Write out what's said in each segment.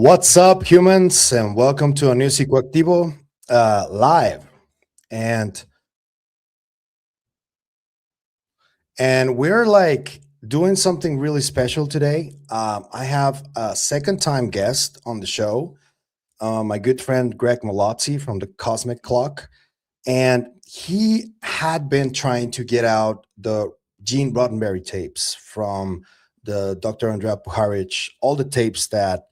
What's up, humans, and welcome to a new Psicoactivo live. And we're like doing something really special today. I have a second time guest on the show, my good friend Greg Mallozzi from the Cosmic Clock, and he had been trying to get out the Gene Roddenberry tapes from the Dr. Andrija Puharich, all the tapes that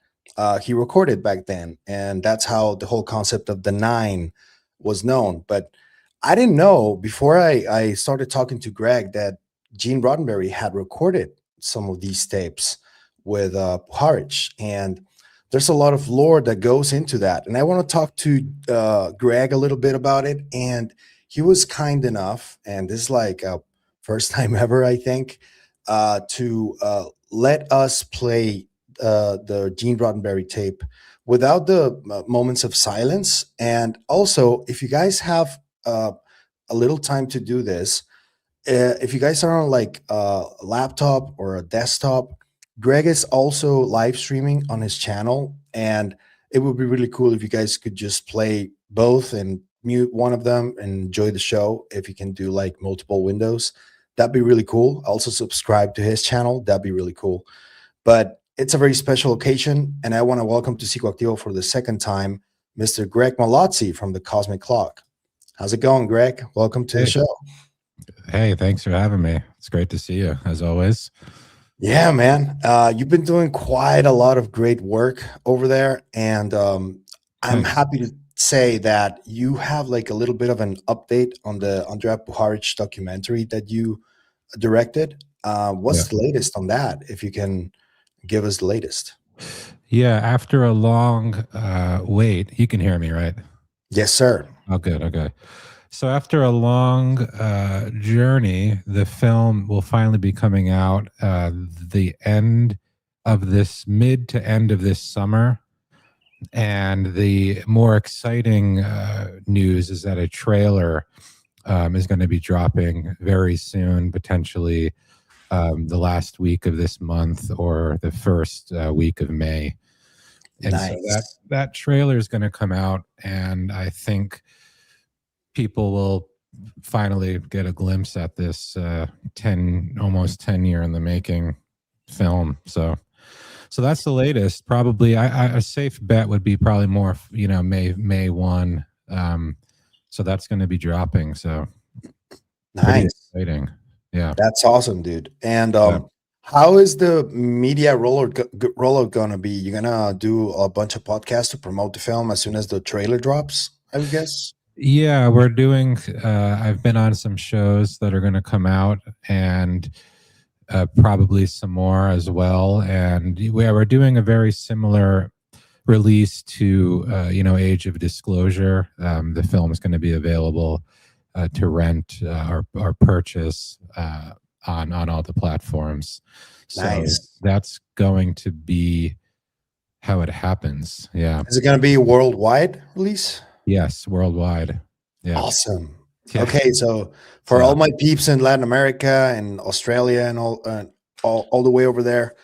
he recorded back then, and that's how the whole concept of the nine was known. But I didn't know before I started talking to Greg that Gene Roddenberry had recorded some of these tapes with Puharich, and there's a lot of lore that goes into that. And I want to talk to Greg a little bit about it. And he was kind enough, and this is like a first time ever, I think, to let us play the Gene Roddenberry tape without the moments of silence. And also, if you guys have a little time to do this, if you guys are on like a laptop or a desktop, Greg is also live streaming on his channel, and it would be really cool if you guys could just play both and mute one of them and enjoy the show. If you can do like multiple windows, that'd be really cool. Also subscribe to his channel. That'd be really cool. But it's a very special occasion, and I want to welcome to Psicoactivo for the second time, Mr. Greg Mallozzi from the Cosmic Clock. How's it going, Greg? Welcome to the show. Hey, thanks for having me. It's great to see you, as always. Yeah, man. You've been doing quite a lot of great work over there, and I'm happy to say that you have like a little bit of an update on the Andrija Puharich documentary that you directed. What's the latest on that, if you can give us the latest? Yeah, after a long wait, you can hear me, right? Yes, sir. Oh, good. Okay. So after a long journey, the film will finally be coming out the end of this, mid to end of this summer. And the more exciting news is that a trailer is going to be dropping very soon, potentially the last week of this month or the first week of May. And so that trailer is going to come out, and I think people will finally get a glimpse at this almost 10 year in the making film. So that's the latest. Probably a safe bet would be probably more, May 1. So that's going to be dropping. So nice. Exciting. Yeah. That's awesome, dude. And how is the media rollout going to be? You're going to do a bunch of podcasts to promote the film as soon as the trailer drops, I would guess? Yeah, we're doing, I've been on some shows that are going to come out, and probably some more as well. And we're doing a very similar release to, Age of Disclosure. The film is going to be available to rent or purchase on all the platforms. Nice. So that's going to be how it happens. Yeah. Is it going to be a worldwide release? Yes, worldwide. Yeah. Awesome. Yeah. Okay, so for all my peeps in Latin America and Australia and all the way over there,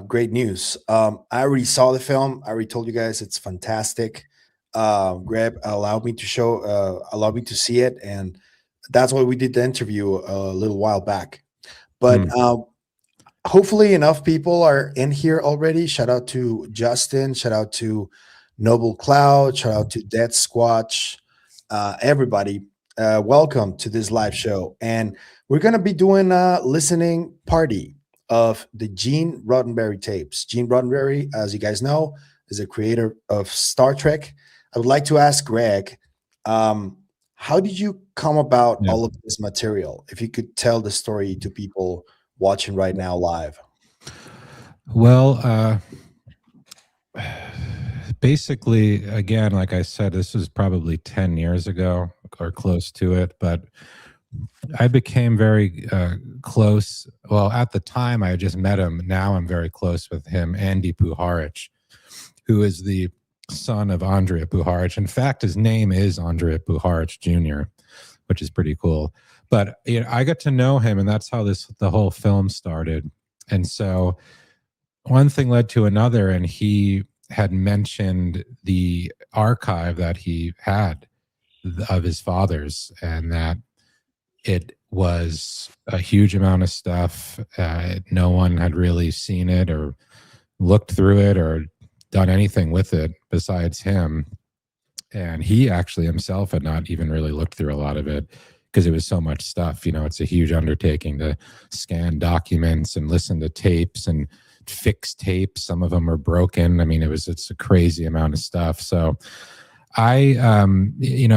great news. I already saw the film. I already told you guys it's fantastic. Greg allowed me to see it, and that's why we did the interview a little while back. But hopefully enough people are in here already. Shout out to Justin. Shout out to Noble Cloud. Shout out to Dead Squatch. Everybody, welcome to this live show. And we're going to be doing a listening party of the Gene Roddenberry tapes. Gene Roddenberry, as you guys know, is a creator of Star Trek. I would like to ask Greg, how did you come about all of this material? If you could tell the story to people watching right now live. Well, basically, again, like I said, this was probably 10 years ago or close to it, but I became very close. Well, at the time, I had just met him. Now I'm very close with him, Andy Puharich, who is the son of Andrija Puharich. In fact, his name is Andrija Puharich Jr., which is pretty cool. But I got to know him, and that's how the whole film started. And so one thing led to another, and he had mentioned the archive that he had of his father's, and that it was a huge amount of stuff. No one had really seen it or looked through it or done anything with it besides him. And he actually himself had not even really looked through a lot of it because it was so much stuff. It's a huge undertaking to scan documents and listen to tapes and fix tapes. Some of them are broken. I mean, it's a crazy amount of stuff. So I,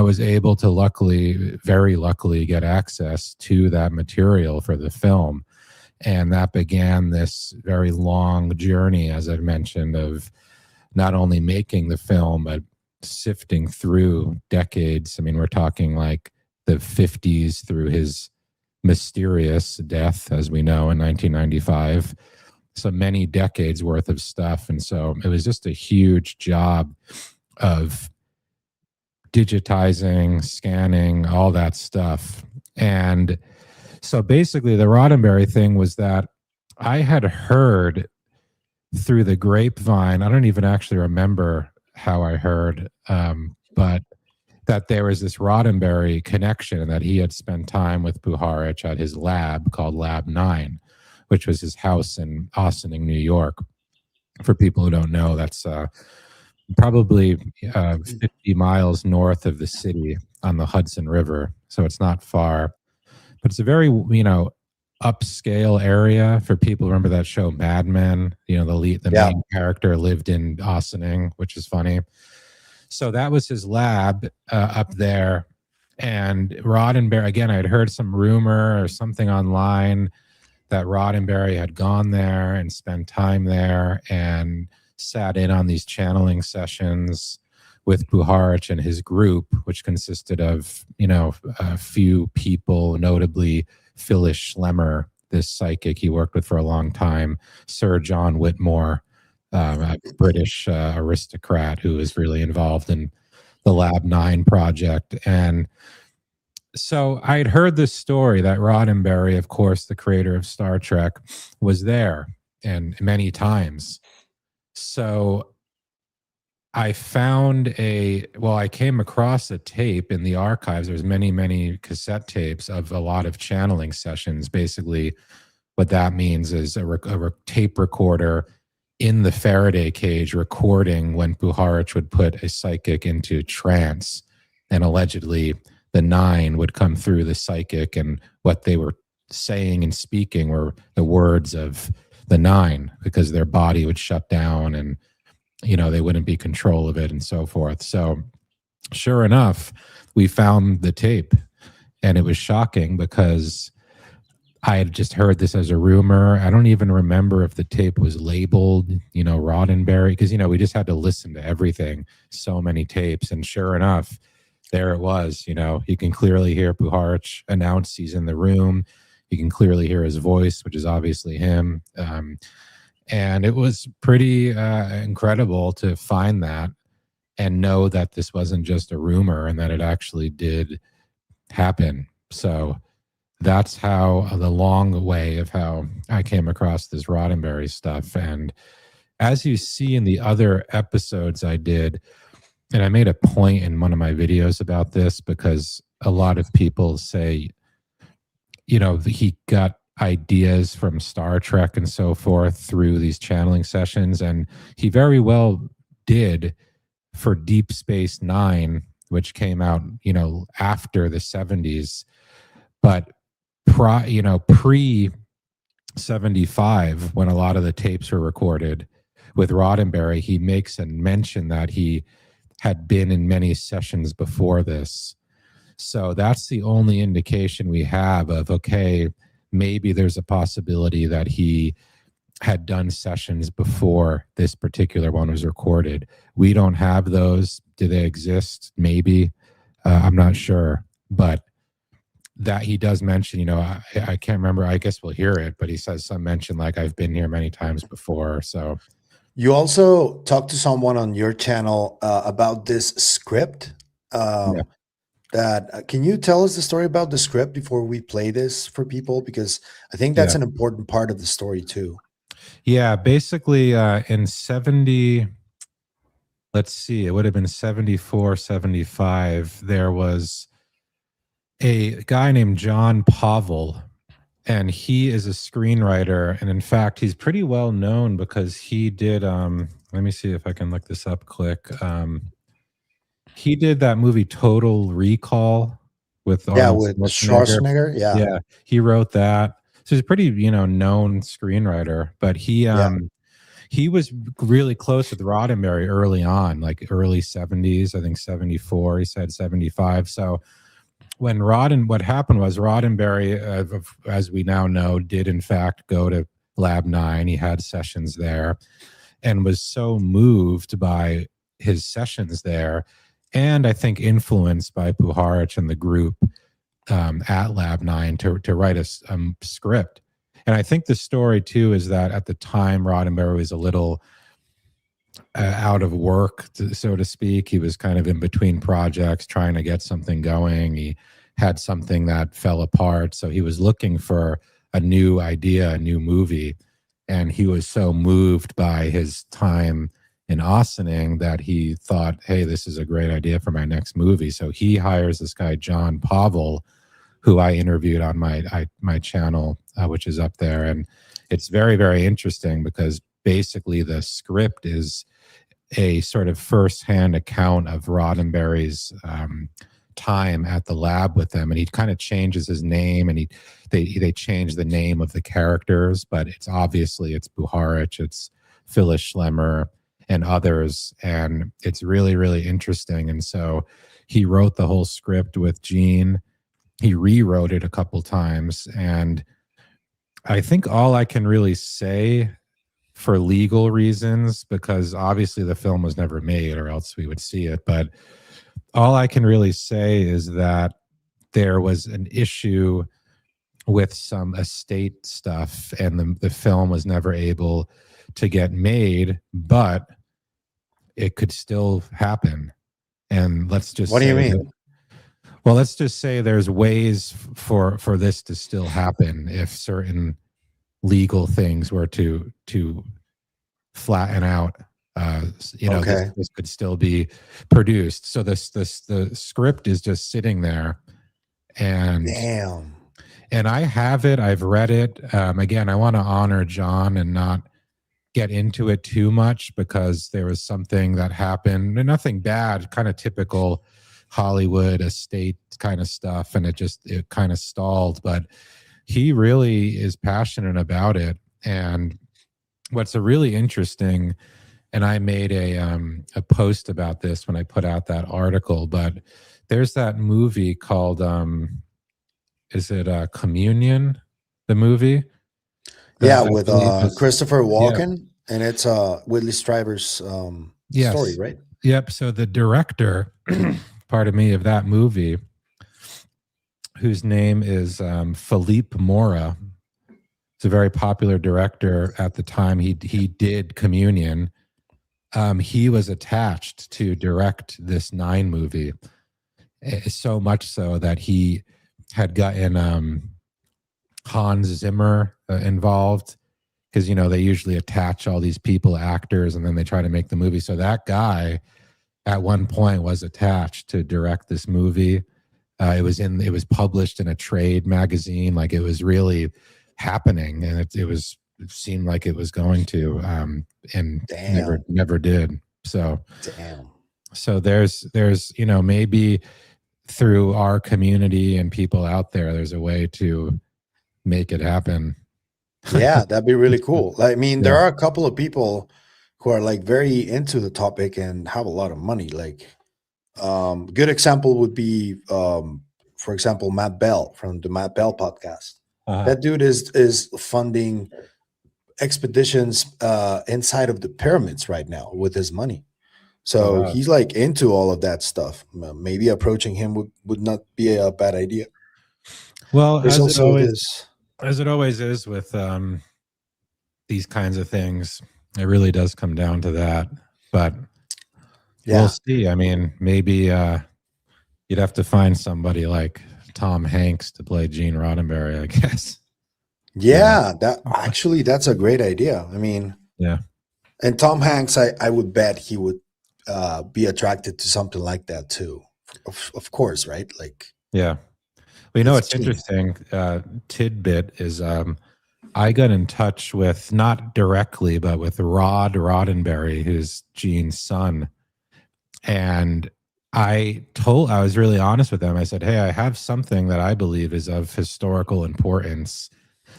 was able to very luckily get access to that material for the film. And that began this very long journey, as I've mentioned, of not only making the film, but sifting through decades. I mean, we're talking like the 50s through his mysterious death, as we know, in 1995. So many decades worth of stuff. And so it was just a huge job of digitizing, scanning, all that stuff. And so basically the Roddenberry thing was that I had heard through the grapevine, I don't even actually remember how I heard, but that there was this Rodenberry connection, and that he had spent time with Puharich at his lab called Lab 9, which was his house in Ossining, New York. For people who don't know, that's probably 50 miles north of the city on the Hudson River. So it's not far, but it's a very, upscale area. For people who remember that show Mad Men, the main character lived in Ossining, which is funny. So that was his lab up there. And Roddenberry, again, I'd heard some rumor or something online that Roddenberry had gone there and spent time there and sat in on these channeling sessions with Puharich and his group, which consisted of, a few people, notably Phyllis Schlemmer, this psychic he worked with for a long time, Sir John Whitmore, a British aristocrat who was really involved in the Lab 9 project. And so I had heard this story that Roddenberry, of course, the creator of Star Trek, was there, and many times. So I I came across a tape in the archives. There's many, many cassette tapes of a lot of channeling sessions. Basically, what that means is a tape recorder in the Faraday cage recording when Puharich would put a psychic into trance, and allegedly the 9 would come through the psychic, and what they were saying and speaking were the words of the 9, because their body would shut down and they wouldn't be control of it and so forth. So sure enough, we found the tape, and it was shocking because I had just heard this as a rumor. I don't even remember if the tape was labeled, Roddenberry, because, we just had to listen to everything, so many tapes. And sure enough, there it was. You can clearly hear Puharich announce he's in the room. You can clearly hear his voice, which is obviously him. And it was pretty incredible to find that and know that this wasn't just a rumor and that it actually did happen. So that's how the long way of how I came across this Roddenberry stuff. And as you see in the other episodes I did, and I made a point in one of my videos about this because a lot of people say, he got ideas from Star Trek and so forth through these channeling sessions. And he very well did for Deep Space Nine, which came out, after the 70s. But pre 75, when a lot of the tapes were recorded with Roddenberry, he makes a mention that he had been in many sessions before this. So that's the only indication we have of, okay, maybe there's a possibility that he had done sessions before this particular one was recorded. We don't have those. Do they exist? Maybe. I'm not sure. But that he does mention, I can't remember. I guess we'll hear it, but he says some mention like, I've been here many times before. So you also talked to someone on your channel about this script. Yeah. Can you tell us the story about the script before we play this for people? Because I think that's an important part of the story too. Yeah, basically in 70, let's see, it would have been 74, 75. There was a guy named John Pavel, and he is a screenwriter. And in fact, he's pretty well known because he did, let me see if I can look this up quick. He did that movie Total Recall with Yeah, Arnold with Schwarzenegger. Schwarzenegger. Yeah. Yeah, he wrote that. So he's a pretty, known screenwriter, but Yeah. he was really close with Roddenberry early on, like early 70s, I think 74, he said 75. So when what happened was Roddenberry, as we now know, did in fact go to Lab 9. He had sessions there and was so moved by his sessions there, and I think influenced by Puharich and the group at Lab 9 to write a script. And I think the story too is that at the time Roddenberry was a little out of work, so to speak. He was kind of in between projects, trying to get something going. He had something that fell apart, so he was looking for a new idea, a new movie. And he was so moved by his time in Ossining that he thought, hey, this is a great idea for my next movie. So he hires this guy, John Pavel, who I interviewed on my channel, which is up there. And it's very, very interesting because basically the script is a sort of firsthand account of Roddenberry's time at the lab with them. And he kind of changes his name, and they change the name of the characters, but it's Puharich, it's Phyllis Schlemmer and others. And it's really, really interesting. And so he wrote the whole script with Gene. He rewrote it a couple times. And I think all I can really say, for legal reasons, because obviously the film was never made or else we would see it, but all I can really say is that there was an issue with some estate stuff, and the film was never able to get made, but it could still happen. And let's just What do you say mean? well, let's just say there's ways for this to still happen if certain legal things were to flatten out. Okay. This could still be produced. So the script is just sitting there, and Damn. I have it. I've read it. Again, I want to honor John and not get into it too much because there was something that happened, and nothing bad, kind of typical Hollywood estate kind of stuff, and it kind of stalled. But he really is passionate about it. And what's a really interesting, and I made a post about this when I put out that article, but there's that movie called is it Communion, the movie? Yeah, I with believe Christopher yeah. Walken, and it's Whitley Strieber's story, Yes. right? Yep. So the director, pardon me, of that movie, whose name is Philippe Mora, is a very popular director at the time. He did Communion. He was attached to direct this 9 movie, so much so that he had gotten Hans Zimmer involved, because they usually attach all these people, actors, and then they try to make the movie. So that guy at one point was attached to direct this movie. It was published in a trade magazine, like it was really happening, and it seemed like it was going to, and Damn. never did. So Damn. so there's maybe through our community and people out there's a way to make it happen. Yeah, that'd be really cool. I mean, there Yeah. are a couple of people who are like very into the topic and have a lot of money. Like, good example would be, for example, Matt Bell from the Matt Bell podcast. That dude is funding expeditions inside of the pyramids right now with his money. So Oh, wow. he's like into all of that stuff. Maybe approaching him would not be a bad idea. Well, There's also this. as it always is with these kinds of things, it really does come down to that. But Yeah. we'll see. I mean, maybe you'd have to find somebody like Tom Hanks to play Gene Roddenberry, I guess. Yeah, that's a great idea. I mean, Yeah. and Tom Hanks, I would bet he would be attracted to something like that too. Of course, right? Like, Yeah. Well, it's what's Gene. interesting tidbit is I got in touch with, not directly, but with Roddenberry, who's Gene's son. And I was really honest with them. I said, hey, I have something that I believe is of historical importance.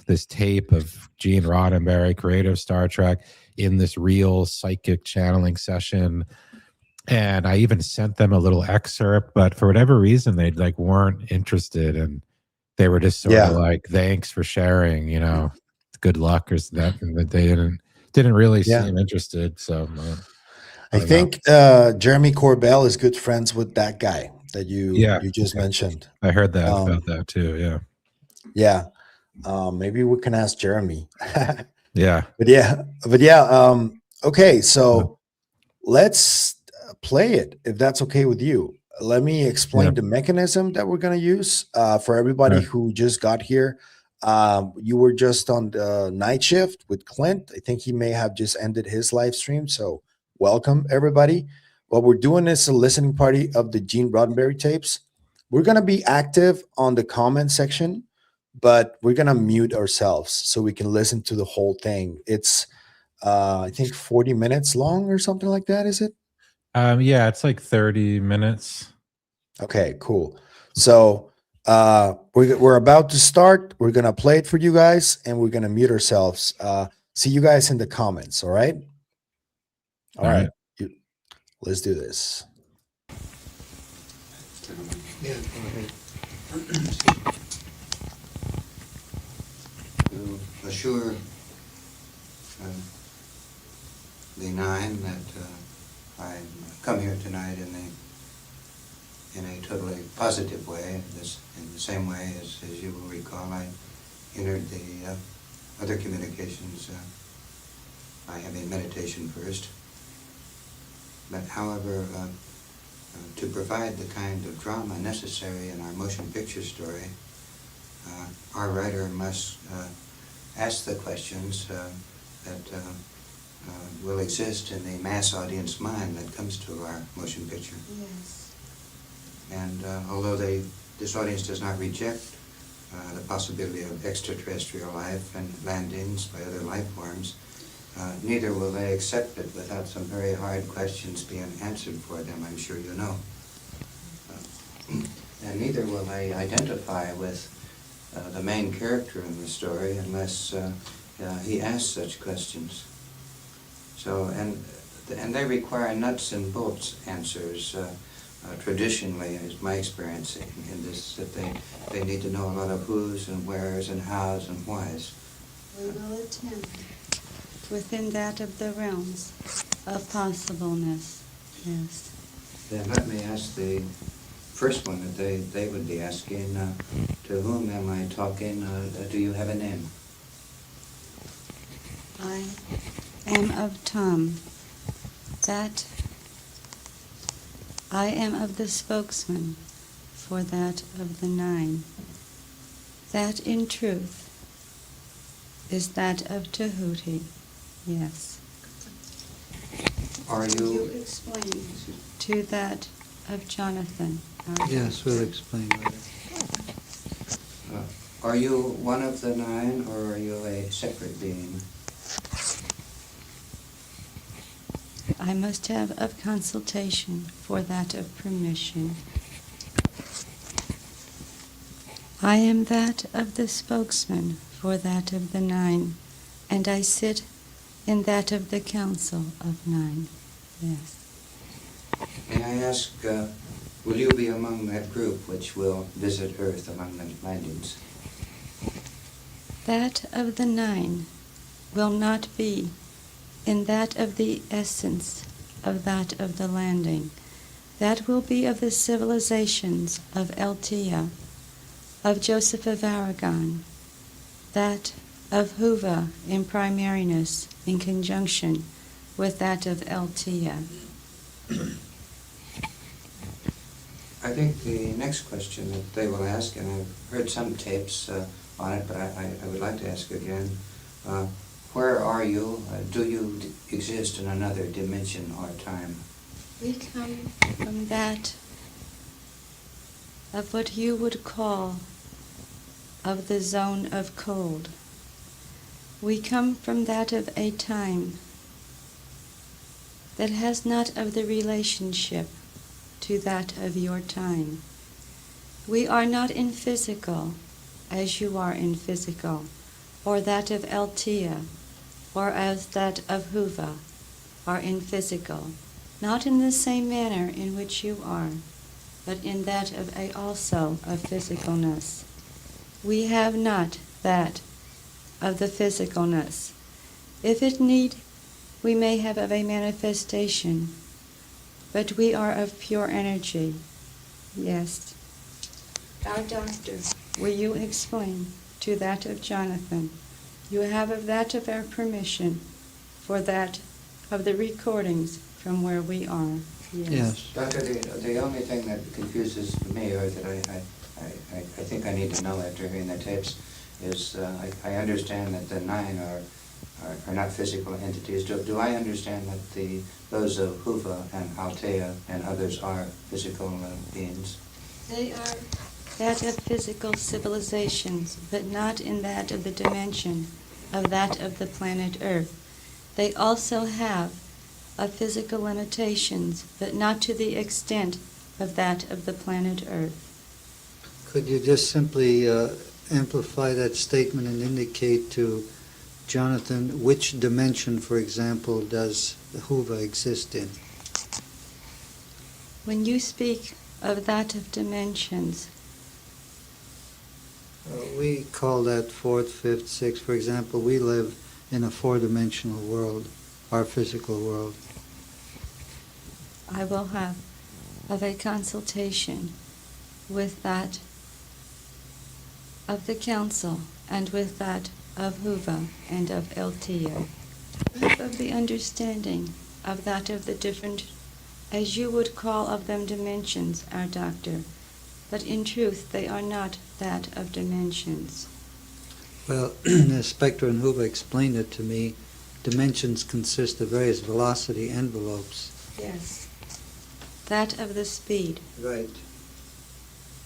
This tape of Gene Roddenberry, creator of Star Trek, in this real psychic channeling session. And I even sent them a little excerpt, but for whatever reason, they like weren't interested, and they were just sort of Yeah, like, "Thanks for sharing," good luck or that, and that they didn't really yeah. seem interested. So I I don't know. think Jeremy Corbell is good friends with that guy that Yeah, you just mentioned. I heard that Um, about that too. Yeah, yeah, maybe we can ask Jeremy. yeah, But yeah. Okay, yeah, so let's play it if that's okay with you. Let me yeah. explain the mechanism that we're going to use for everybody Sure. who just got here. You were just on the night shift with Clint. I think he may have just ended his live stream. So, welcome everybody. What we're doing is a listening party of the Gene Roddenberry tapes. We're going to be active on the comment section, but we're going to mute ourselves so we can listen to the whole thing. It's I think 40 minutes long or something like that, is it? Yeah, it's like 30 minutes. Okay, cool. So we're about to start. We're gonna play it for you guys, and we're gonna mute ourselves. See you guys in the comments. All right. All All right. right. Let's do this. Yeah, go ahead. To assure the nine that I come here tonight in a totally positive way. This in the same way as you will recall, I entered the other communications by having meditation first. But however, to provide the kind of drama necessary in our motion picture story, our writer must ask the questions that will exist in the mass audience mind that comes to our motion picture. Yes. And although this audience does not reject the possibility of extraterrestrial life and landings by other life forms, neither will they accept it without some very hard questions being answered for them, I'm sure you know. And neither will they identify with the main character in the story unless he asks such questions. So, and they require nuts and bolts answers. Traditionally, is my experience in this, that they need to know a lot of who's and where's and how's and why's. We will attempt within that of the realms of possibleness. Yes. Then let me ask the first one that they would be asking, to whom am I talking? Do you have a name? I am of Tom. That I am of the spokesman for that of the nine. That in truth is that of Tahuti. Yes. Are Will you you? explain to that of Jonathan? Yes, we'll explain later. Are you one of the nine, or are you a separate being? I must have of consultation for that of permission. I am that of the spokesman for that of the nine, and I sit in that of the council of nine. Yes. May I ask, will you be among that group which will visit Earth among the landings? That of the nine will not be in that of the essence of that of the landing. That will be of the civilizations of Eltia, of Joseph of Aragon, that of Huva in primariness in conjunction with that of Eltia. I think the next question that they will ask, and I've heard some tapes on it, but I would like to ask again, where are you? Do you exist in another dimension or time? We come from that of what you would call of the zone of cold. We come from that of a time that has not of the relationship to that of your time. We are not in physical as you are in physical, or that of Altea, or as that of Huva are in physical, not in the same manner in which you are, but in that of a also of physicalness. We have not that of the physicalness. If it need, we may have of a manifestation, but we are of pure energy. Yes. Our doctor, will you explain to that of Jonathan? You have of that of our permission for that of the recordings from where we are. Yes. Doctor, the only thing that confuses me, or that I think I need to know after hearing the tapes, is I understand that the 9 are not physical entities. Do I understand that those of Huva and Altea and others are physical beings? They are that of physical civilizations, but not in that of the dimension of that of the planet Earth. They also have of physical limitations, but not to the extent of that of the planet Earth. Could you just simply amplify that statement and indicate to Jonathan which dimension, for example, does the Huva exist in? When you speak of that of dimensions, We call that fourth, fifth, sixth. For example, we live in a four-dimensional world, our physical world. I will have of a consultation with that of the council and with that of Huva and of Altea, of the understanding of that of the different, as you would call of them dimensions, our doctor, but in truth they are not that of dimensions. Well, as Spectre and Huva explained it to me, dimensions consist of various velocity envelopes. Yes. That of the speed. Right.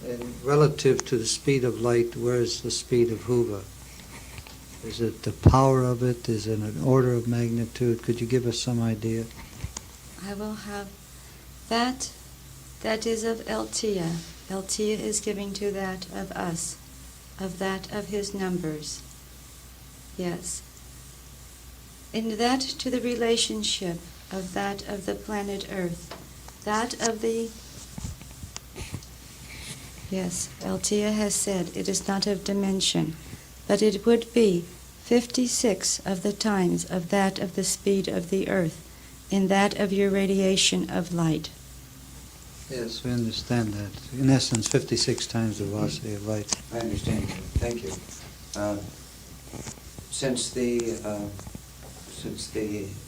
And relative to the speed of light, where is the speed of Huva? Is it the power of it? Is it an order of magnitude? Could you give us some idea? I will have that is of Altea. Altea is giving to that of us, of that of his numbers. Yes. In that to the relationship of that of the planet Earth, that of the... Yes, Altea has said it is not of dimension, but it would be 56 of the times of that of the speed of the Earth, in that of your radiation of light. Yes, we understand that. In essence, 56 times the velocity of light. I understand. Thank you. Since the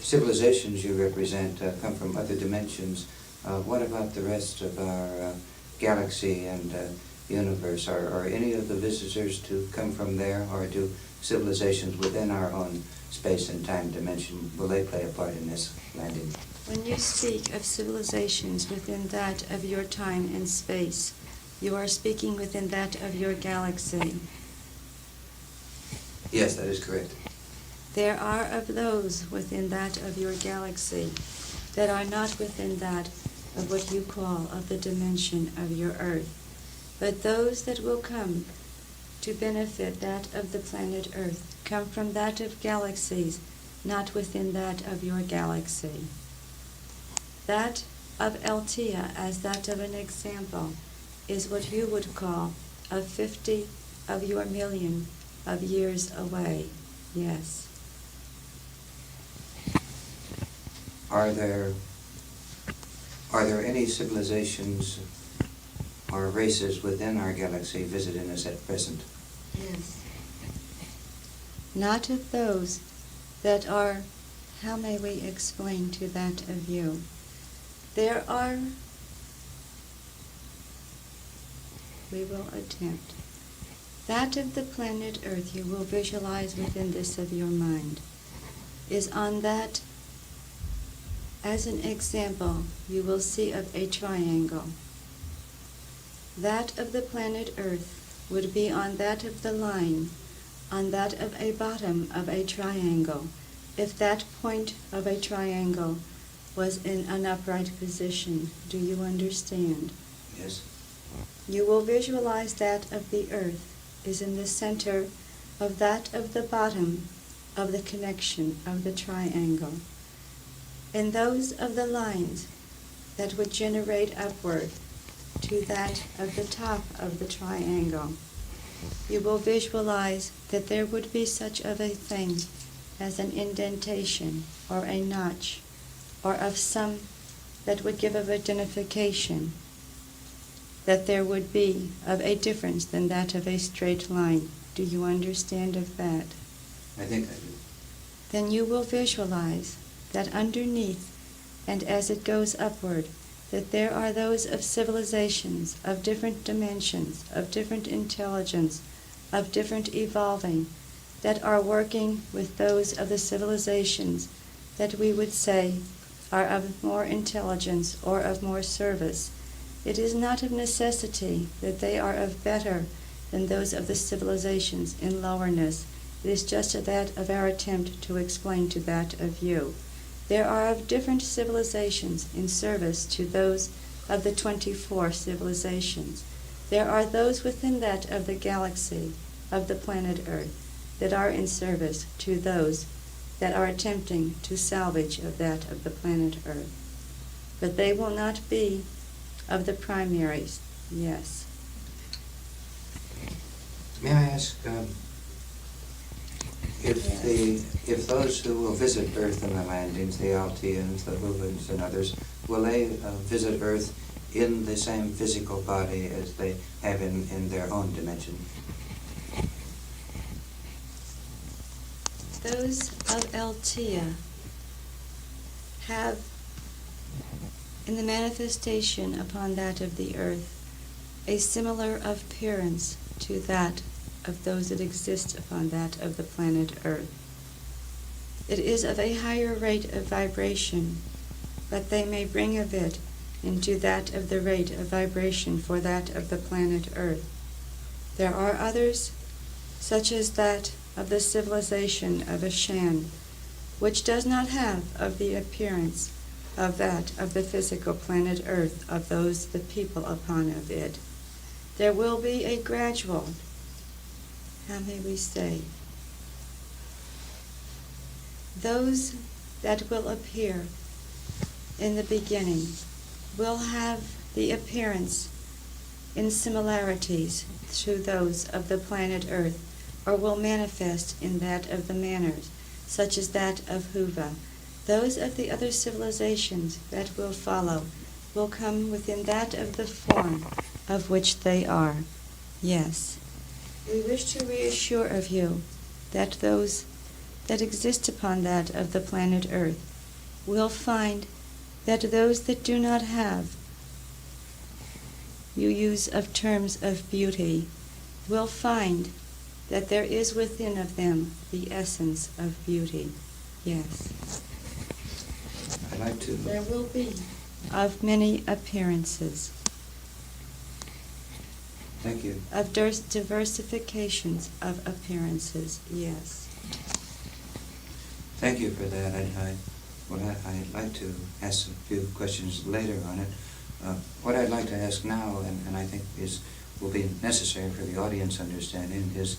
civilizations you represent come from other dimensions, what about the rest of our galaxy and universe? Are any of the visitors to come from there, or do civilizations within our own space and time dimension, will they play a part in this landing? When you speak of civilizations within that of your time and space, you are speaking within that of your galaxy. Yes, that is correct. There are of those within that of your galaxy that are not within that of what you call of the dimension of your Earth, but those that will come to benefit that of the planet Earth come from that of galaxies not within that of your galaxy. That of Altea, as that of an example, is what you would call of 50 of your million of years away. Yes. Are there any civilizations or races within our galaxy visiting us at present? Yes. Not of those that are, how may we explain to that of you? There are, we will attempt. That of the planet Earth you will visualize within this of your mind is on that As an example, you will see of a triangle. That of the planet Earth would be on that of the line, on that of a bottom of a triangle, if that point of a triangle was in an upright position. Do you understand? Yes. You will visualize that of the Earth is in the center of that of the bottom of the connection of the triangle. In those of the lines that would generate upward to that of the top of the triangle, you will visualize that there would be such of a thing as an indentation or a notch, or of some that would give of identification, that there would be of a difference than that of a straight line. Do you understand of that? I think I do. Then you will visualize that underneath, and as it goes upward, that there are those of civilizations of different dimensions, of different intelligence, of different evolving, that are working with those of the civilizations that we would say are of more intelligence or of more service. It is not of necessity that they are of better than those of the civilizations in lowerness. It is just that of our attempt to explain to that of you. There are of different civilizations in service to those of the 24 civilizations. There are those within that of the galaxy of the planet Earth that are in service to those that are attempting to salvage of that of the planet Earth. But they will not be of the primaries. Yes. May I ask, if those who will visit Earth in the landings, the Altians, the Huvans, and others, will they visit Earth in the same physical body as they have in their own dimension? Those of Altea have, in the manifestation upon that of the Earth, a similar appearance to that of those that exist upon that of the planet Earth. It is of a higher rate of vibration, but they may bring of it into that of the rate of vibration for that of the planet Earth. There are others, such as that of the civilization of Ashan, which does not have of the appearance of that of the physical planet Earth, of those the people upon of it. There will be a gradual, how may we say, those that will appear in the beginning will have the appearance in similarities to those of the planet Earth, or will manifest in that of the manners, such as that of Huva. Those of the other civilizations that will follow will come within that of the form of which they are. Yes. We wish to reassure of you that those that exist upon that of the planet Earth will find that those that do not have, you use of terms of beauty, will find that there is within of them the essence of beauty. Yes. I'd like to. There will be of many appearances. Thank you. Of diversifications of appearances. Yes. Thank you for that. I'd like to ask a few questions later on it. What I'd like to ask now, and I think will be necessary for the audience understanding, is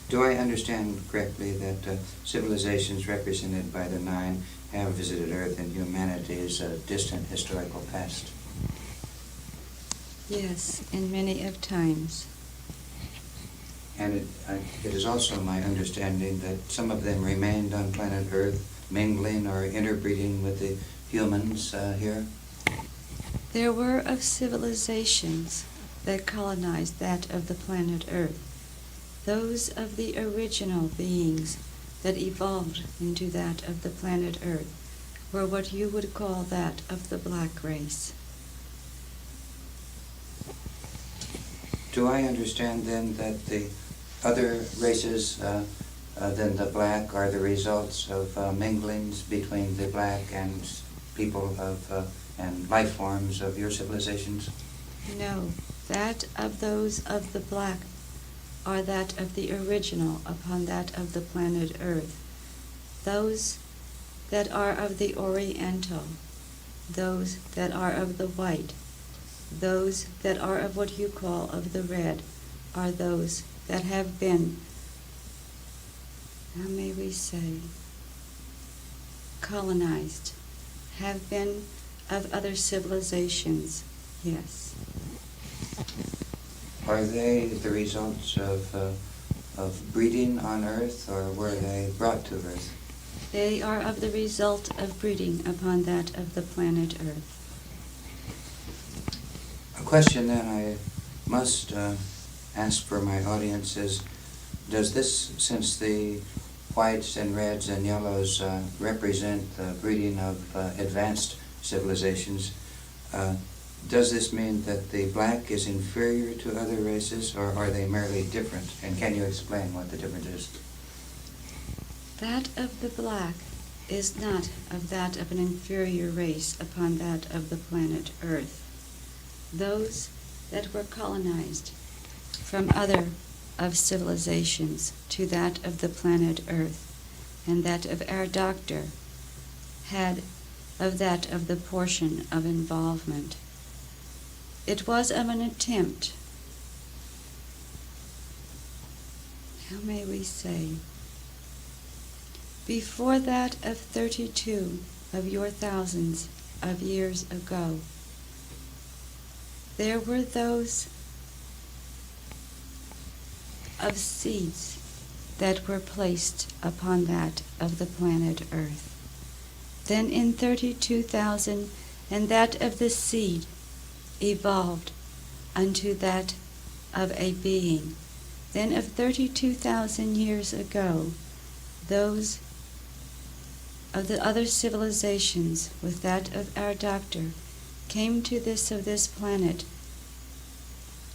do I understand correctly that civilizations represented by the 9 have visited Earth in humanity's distant historical past? Yes, in many of times. And it is also my understanding that some of them remained on planet Earth, mingling or interbreeding with the humans here? There were of civilizations that colonized that of the planet Earth, those of the original beings that evolved into that of the planet Earth were what you would call that of the black race. Do I understand then that the other races than the black are the results of minglings between the black and people of and life forms of your civilizations? No, that of those of the black are that of the original upon that of the planet Earth. Those that are of the Oriental, those that are of the white, those that are of what you call of the red, are those that have been, how may we say, colonized, have been of other civilizations, yes. Are they the results of breeding on Earth, or were they brought to Earth? They are of the result of breeding upon that of the planet Earth. A question then I must ask for my audience is, does this, since the whites and reds and yellows represent the breeding of advanced civilizations, does this mean that the black is inferior to other races, or are they merely different? And can you explain what the difference is? That of the black is not of that of an inferior race upon that of the planet Earth. Those that were colonized from other of civilizations to that of the planet Earth, and that of our doctor had of that of the portion of involvement. It was of an attempt, how may we say, before that of 32 of your thousands of years ago, there were those of seeds that were placed upon that of the planet Earth. Then in 32,000, and that of the seed evolved unto that of a being. Then of 32,000 years ago, those of the other civilizations with that of our doctor came to this of this planet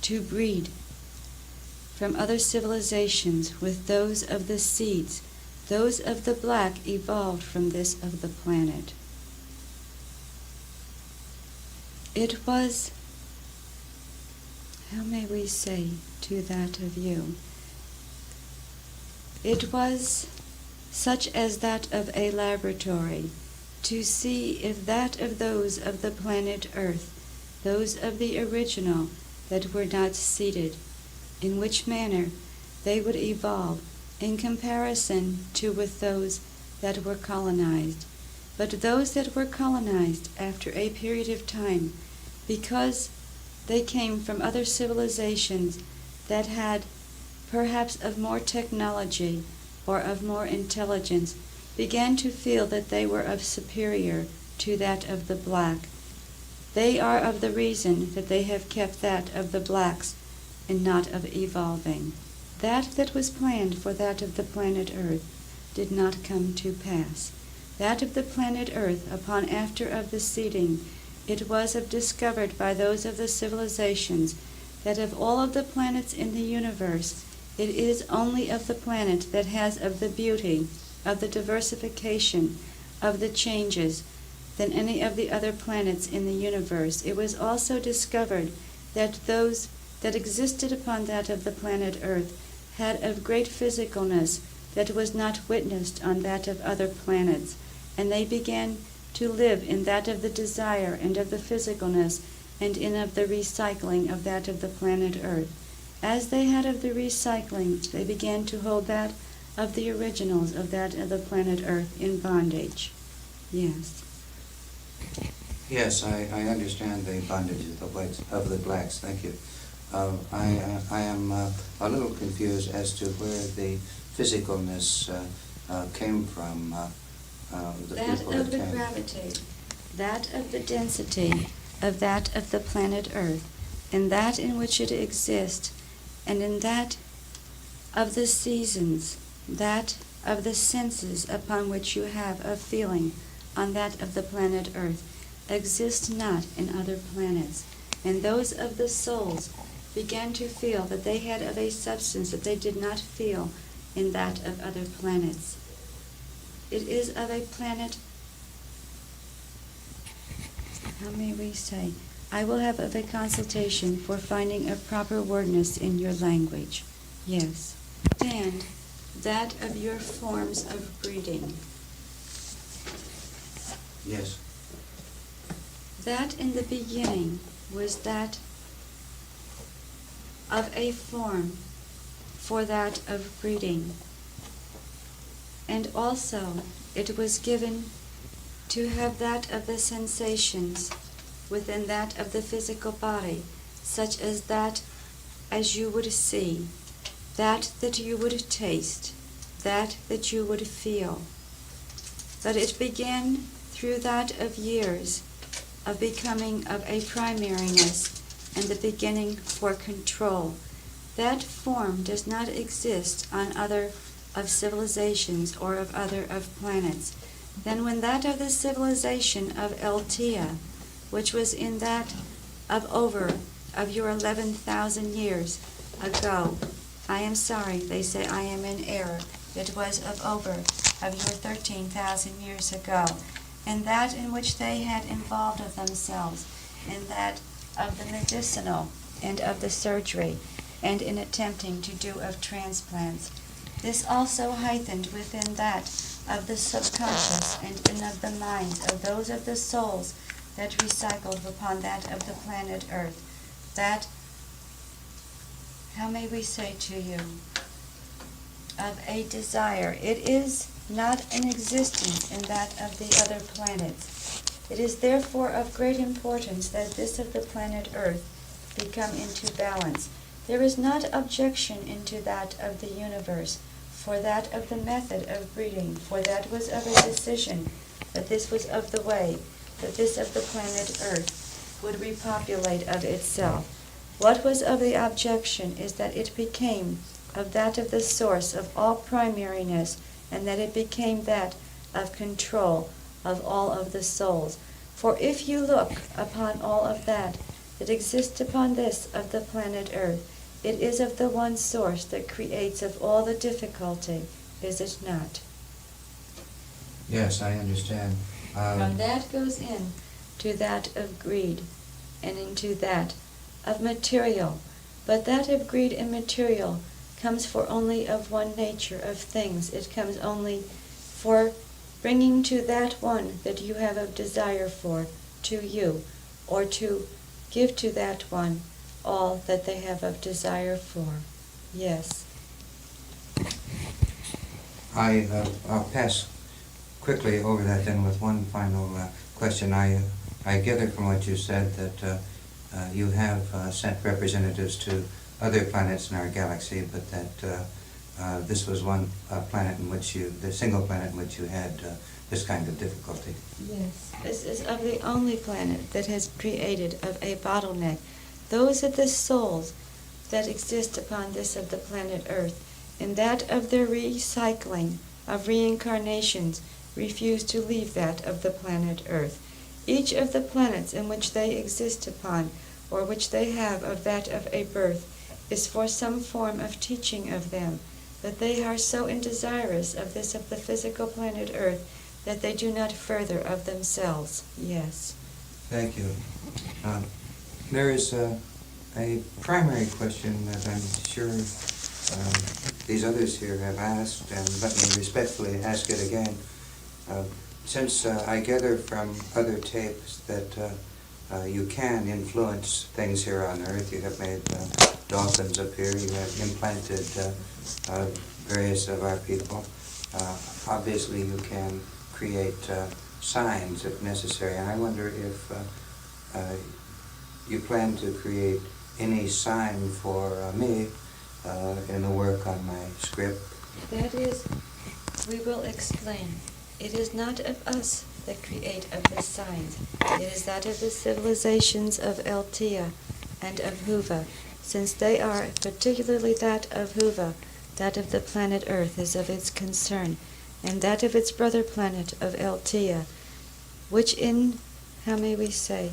to breed from other civilizations with those of the seeds. Those of the black evolved from this of the planet. It was, how may we say, to that of you, it was such as that of a laboratory, to see if that of those of the planet Earth, those of the original that were not seeded, in which manner they would evolve in comparison to with those that were colonized. But those that were colonized after a period of time, because they came from other civilizations that had perhaps of more technology or of more intelligence, began to feel that they were of superior to that of the black. They are of the reason that they have kept that of the blacks and not of evolving. That was planned for that of the planet Earth did not come to pass. That of the planet Earth, upon after of the seeding, it was of discovered by those of the civilizations that of all of the planets in the universe, it is only of the planet that has of the beauty, of the diversification, of the changes, than any of the other planets in the universe. It was also discovered that those that existed upon that of the planet Earth had of great physicalness that was not witnessed on that of other planets, and they began to live in that of the desire and of the physicalness and in of the recycling of that of the planet Earth. As they had of the recycling, they began to hold that of the originals of that of the planet Earth in bondage. Yes. Yes, I understand the bondage of the whites, of the blacks. Thank you. I am a little confused as to where the physicalness came from. The That people of that the came. gravity, that of the density of that of the planet Earth, in that in which it exists, and in that of the seasons, that of the senses upon which you have of feeling on that of the planet Earth, exist not in other planets. And those of the souls began to feel that they had of a substance that they did not feel in that of other planets. It is of a planet how may we say, I will have of a consultation for finding a proper wordness in your language. Yes. And that of your forms of breeding. Yes. That in the beginning was that of a form for that of breeding. And also it was given to have that of the sensations within that of the physical body, such as that as you would see, that you would taste, that you would feel. But it began through that of years of becoming of a primariness and the beginning for control. That form does not exist on other of civilizations or of other of planets. Then when that of the civilization of Eltia, which was in that of over of your 11,000 years ago, I am sorry, they say I am in error. It was of over of your 13,000 years ago, and that in which they had involved of themselves, in that of the medicinal and of the surgery, and in attempting to do of transplants. This also heightened within that of the subconscious and in of the minds of those of the souls that recycled upon that of the planet Earth. That, how may we say to you, of a desire. It is not an existence in that of the other planets. It is therefore of great importance that this of the planet Earth become into balance. There is not objection into that of the universe, for that of the method of breeding, for that was of a decision, that this was of the way, that this of the planet Earth would repopulate of itself. What was of the objection is that it became of that of the source of all primariness, and that it became that of control of all of the souls. For if you look upon all of that exists upon this of the planet Earth, it is of the one source that creates of all the difficulty, is it not? Yes, I understand. From that goes in to that of greed, and into that of material. But that of greed and material comes for only of one nature of things. It comes only for bringing to that one that you have of desire for to you, or to give to that one all that they have of desire for. Yes. I'll pass quickly over that then with one final question. I gather from what you said that you have sent representatives to other planets in our galaxy, but that this was one planet in which the single planet in which you had this kind of difficulty. Yes. This is of the only planet that has created of a bottleneck. Those are the souls that exist upon this of the planet Earth, and that of their recycling of reincarnations refuse to leave that of the planet Earth. Each of the planets in which they exist upon, or which they have of that of a birth, is for some form of teaching of them, but they are so indesirous of this of the physical planet Earth that they do not further of themselves. Yes. Thank you. There is a primary question that I'm sure these others here have asked, and let me respectfully ask it again. Since I gather from other tapes that you can influence things here on Earth, you have made dolphins appear, you have implanted various of our people. Obviously you can create signs if necessary, and I wonder if you plan to create any sign for me in the work on my script. That is, we will explain. It is not of us that create of the signs. It is that of the civilizations of Eltia and of Huva, since they are, particularly that of Huva, that of the planet Earth is of its concern, and that of its brother planet of Eltia, which in, how may we say,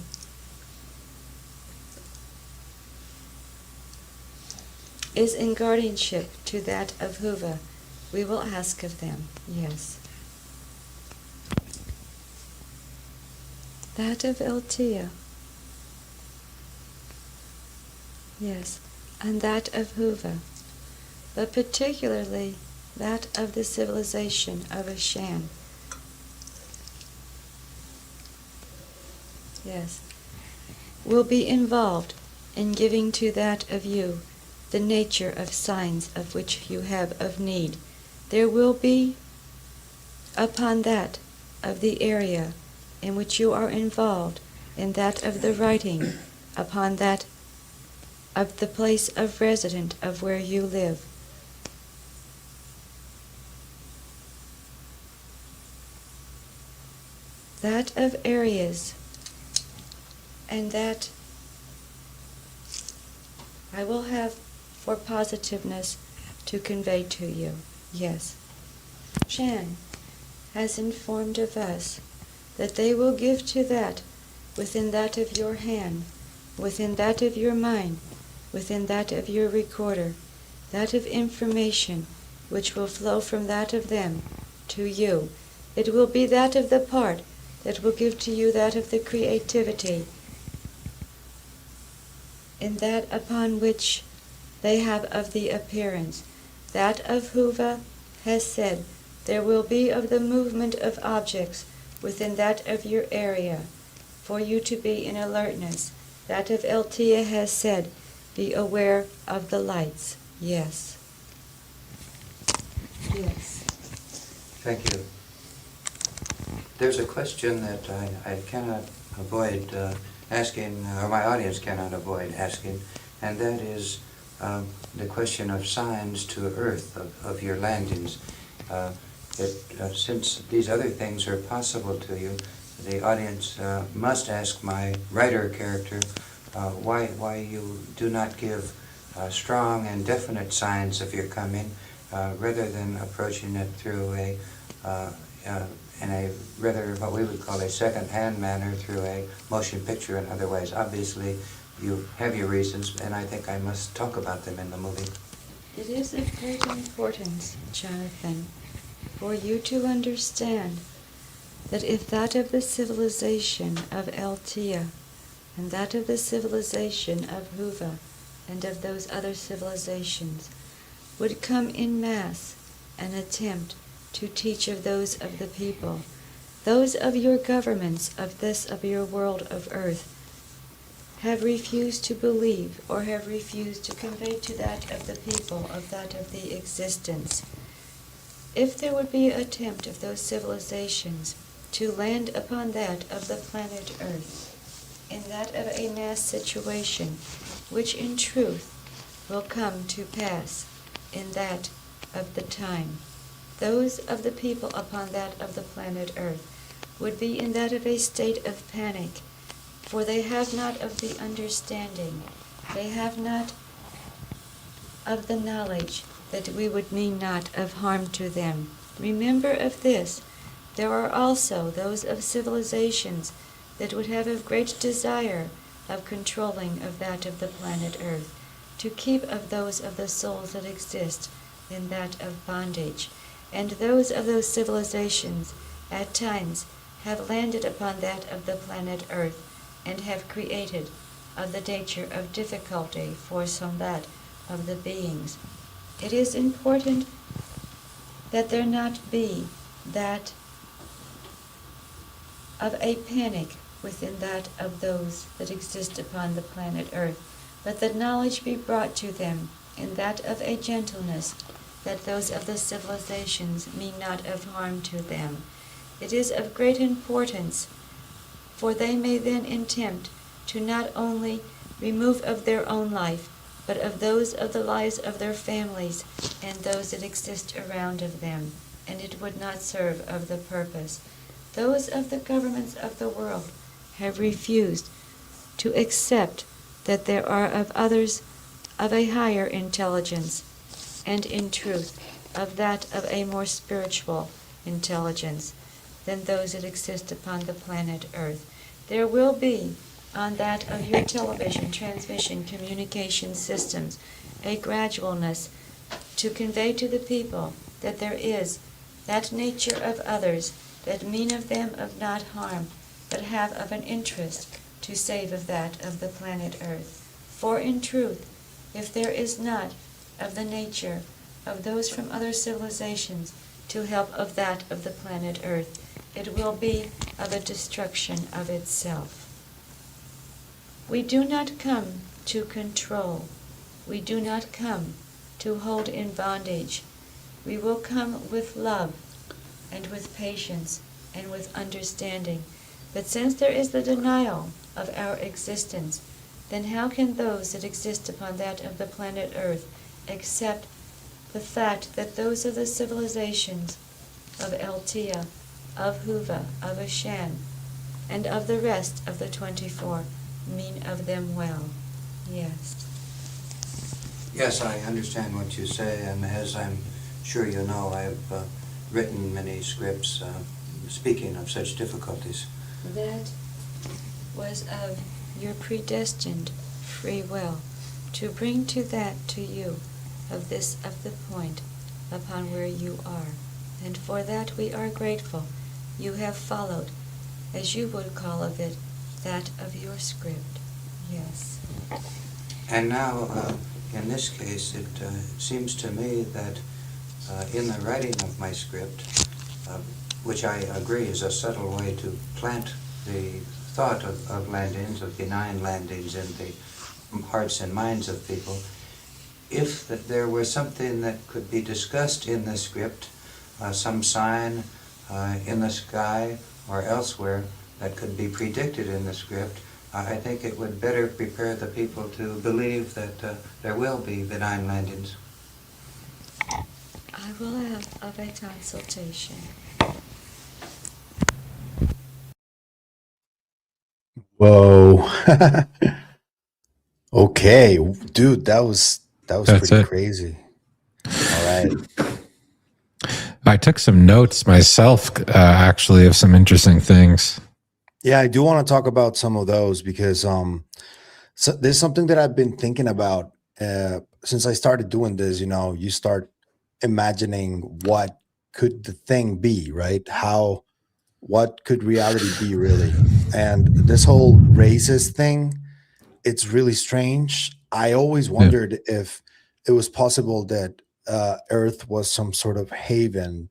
is in guardianship to that of Huva. We will ask of them, yes. that of Eltia. Yes, and that of Huva, but particularly that of the civilization of Ashan. Yes, will be involved in giving to that of you the nature of signs of which you have of need. There will be upon that of the area in which you are involved, in that of the writing, upon that of the place of resident of where you live. That of areas, and that I will have for positiveness to convey to you. Yes. Shan has informed of us that they will give to that within that of your hand, within that of your mind, within that of your recorder, that of information which will flow from that of them to you. It will be that of the part that will give to you that of the creativity, in that upon which they have of the appearance. That of Huva has said, there will be of the movement of objects within that of your area, for you to be in alertness. That of Eltia has said, be aware of the lights. Yes. Yes. Thank you. There's a question that I cannot avoid asking, or my audience cannot avoid asking, and that is the question of signs to Earth of your landings. Since these other things are possible to you, the audience must ask my writer character why you do not give strong and definite signs of your coming, rather than approaching it through in a rather what we would call a second-hand manner, through a motion picture and other ways. Obviously, you have your reasons, and I think I must talk about them in the movie. It is of great importance, Jonathan, for you to understand that if that of the civilization of Eltia, and that of the civilization of Huva, and of those other civilizations, would come in mass and attempt to teach of those of the people, those of your governments of this of your world of earth, have refused to believe, or have refused to convey to that of the people of that of the existence. If there would be an attempt of those civilizations to land upon that of the planet Earth, in that of a mass situation, which in truth will come to pass in that of the time, those of the people upon that of the planet Earth would be in that of a state of panic, for they have not of the understanding, they have not of the knowledge that we would mean not of harm to them. Remember of this, there are also those of civilizations that would have a great desire of controlling of that of the planet Earth, to keep of those of the souls that exist in that of bondage. And those of those civilizations at times have landed upon that of the planet Earth and have created of the nature of difficulty for some that of the beings. It is important that there not be that of a panic within that of those that exist upon the planet Earth, but that knowledge be brought to them in that of a gentleness, that those of the civilizations mean not of harm to them. It is of great importance, for they may then attempt to not only remove of their own life, but of those of the lives of their families and those that exist around of them, and it would not serve of the purpose. Those of the governments of the world have refused to accept that there are of others of a higher intelligence, and in truth of that of a more spiritual intelligence than those that exist upon the planet Earth. There will be on that of your television, transmission, communication systems a gradualness to convey to the people that there is that nature of others that mean of them of not harm, but have of an interest to save of that of the planet Earth. For in truth, if there is not of the nature of those from other civilizations to help of that of the planet Earth, it will be of a destruction of itself. We do not come to control. We do not come to hold in bondage. We will come with love and with patience and with understanding. But since there is the denial of our existence, then how can those that exist upon that of the planet Earth accept the fact that those are the civilizations of Eltia, of Huva, of Ashan, and of the rest of the 24 mean of them well? Yes. Yes, I understand what you say, and as I'm sure you know, I've written many scripts speaking of such difficulties. That was of your predestined free will to bring to that to you of this of the point upon where you are. And for that we are grateful. You have followed, as you would call of it, that of your script. Yes. And now, in this case, it seems to me that in the writing of my script, which I agree is a subtle way to plant the thought of landings, of benign landings in the hearts and minds of people, if there were something that could be discussed in the script, some sign in the sky or elsewhere that could be predicted in the script, I think it would better prepare the people to believe that there will be benign landings. I will have of a consultation. Whoa. Okay, dude, that was That's pretty it. crazy. All right. I took some notes myself, actually, of some interesting things. Yeah, I do want to talk about some of those because so there's something that I've been thinking about since I started doing this. You know, you start imagining what could the thing be, right? What could reality be really? And this whole racist thing, it's really strange. I always wondered if it was possible that Earth was some sort of haven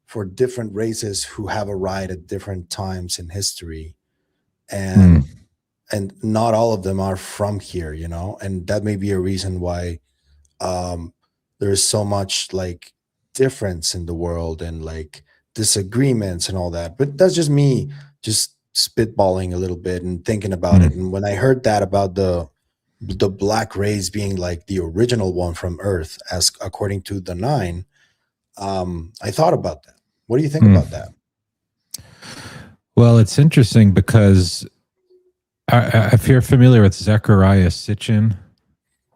for different races who have arrived at different times in history, and not all of them are from here, you know, and that may be a reason why there's so much like difference in the world and like disagreements and all that. But that's just me just spitballing a little bit and thinking about it. And when I heard that about the black race being like the original one from Earth, as according to the Nine, I thought about that. What do you think about that? Well, it's interesting because if you're familiar with Zechariah Sitchin,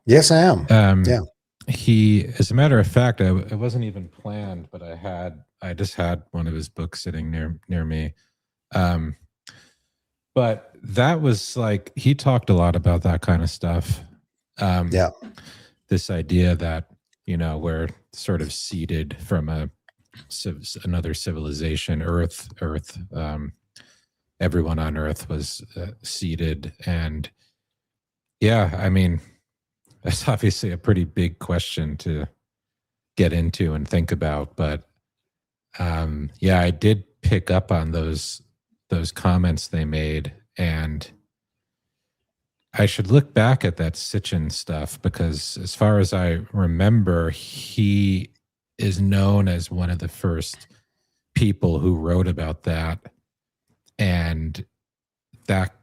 Yes, I am. Yeah. He, as a matter of fact, it wasn't even planned, but I just had one of his books sitting near me. But that was like, he talked a lot about that kind of stuff. Yeah. This idea that, you know, we're sort of seeded from another civilization, Earth. Everyone on Earth was seeded, and yeah, I mean, that's obviously a pretty big question to get into and think about. But yeah, I did pick up on those comments they made, and I should look back at that Sitchin stuff because, as far as I remember, he is known as one of the first people who wrote about that, and that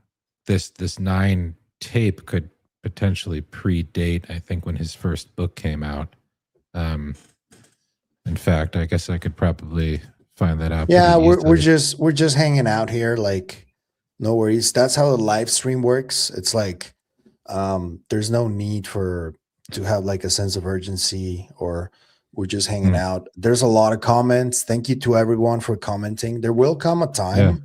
this 9 tape could potentially predate, I think, when his first book came out. In fact, I guess I could probably find that out. Yeah, pretty we're easily. we're just hanging out here, like no worries. That's how the live stream works. It's like there's no need to have like a sense of urgency, or we're just hanging out. There's a lot of comments. Thank you to everyone for commenting. There will come a time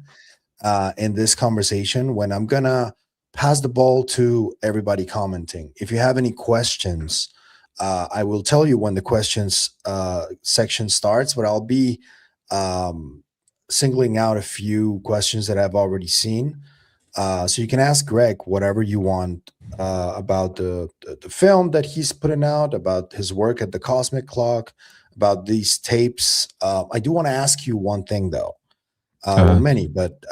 in this conversation when I'm gonna pass the ball to everybody commenting. If you have any questions, I will tell you when the questions section starts, but I'll be singling out a few questions that I've already seen. So you can ask Greg whatever you want about the film that he's putting out, about his work at the Cosmic Clock, about these tapes. I do want to ask you one thing though. Well, many, but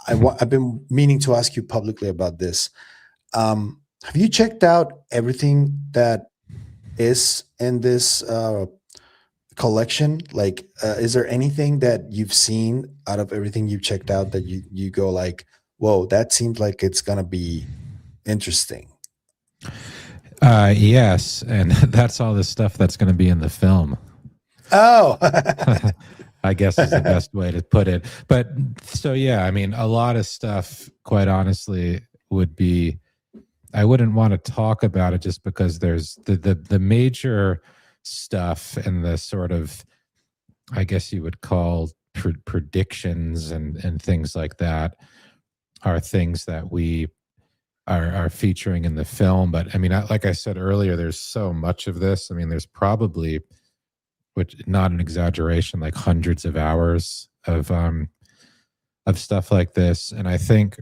I've been meaning to ask you publicly about this. Have you checked out everything that is in this collection? Like, is there anything that you've seen out of everything you've checked out that you go like, whoa, that seems like it's gonna be interesting? Yes, and that's all the stuff that's going to be in the film. Oh, I guess is the best way to put it. But so yeah, I mean, a lot of stuff, quite honestly, would be, I wouldn't want to talk about it just because there's the major stuff and the sort of, I guess you would call predictions and things like that are things that we are featuring in the film. But I mean, like I said earlier, there's so much of this. I mean, there's probably, which not an exaggeration, like hundreds of hours of stuff like this. And I think,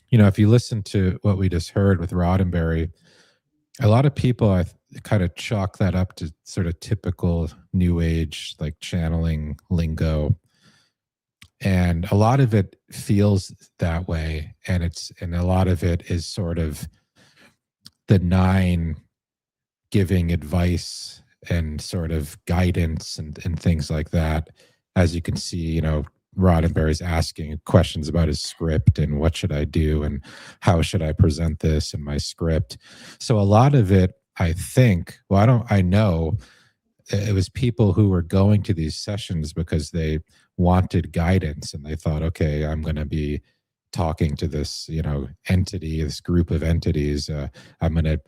you know, if you listen to what we just heard with Roddenberry, a lot of people I kind of chalk that up to sort of typical New Age, like channeling lingo. And a lot of it feels that way. And a lot of it is sort of the nine giving advice and sort of guidance and things like that. As you can see, you know, Roddenberry's asking questions about his script and what should I do and how should I present this in my script. So a lot of it, I think, I know it was people who were going to these sessions because they wanted guidance and they thought, okay, I'm going to be talking to this, you know, entity, this group of entities. I'm going to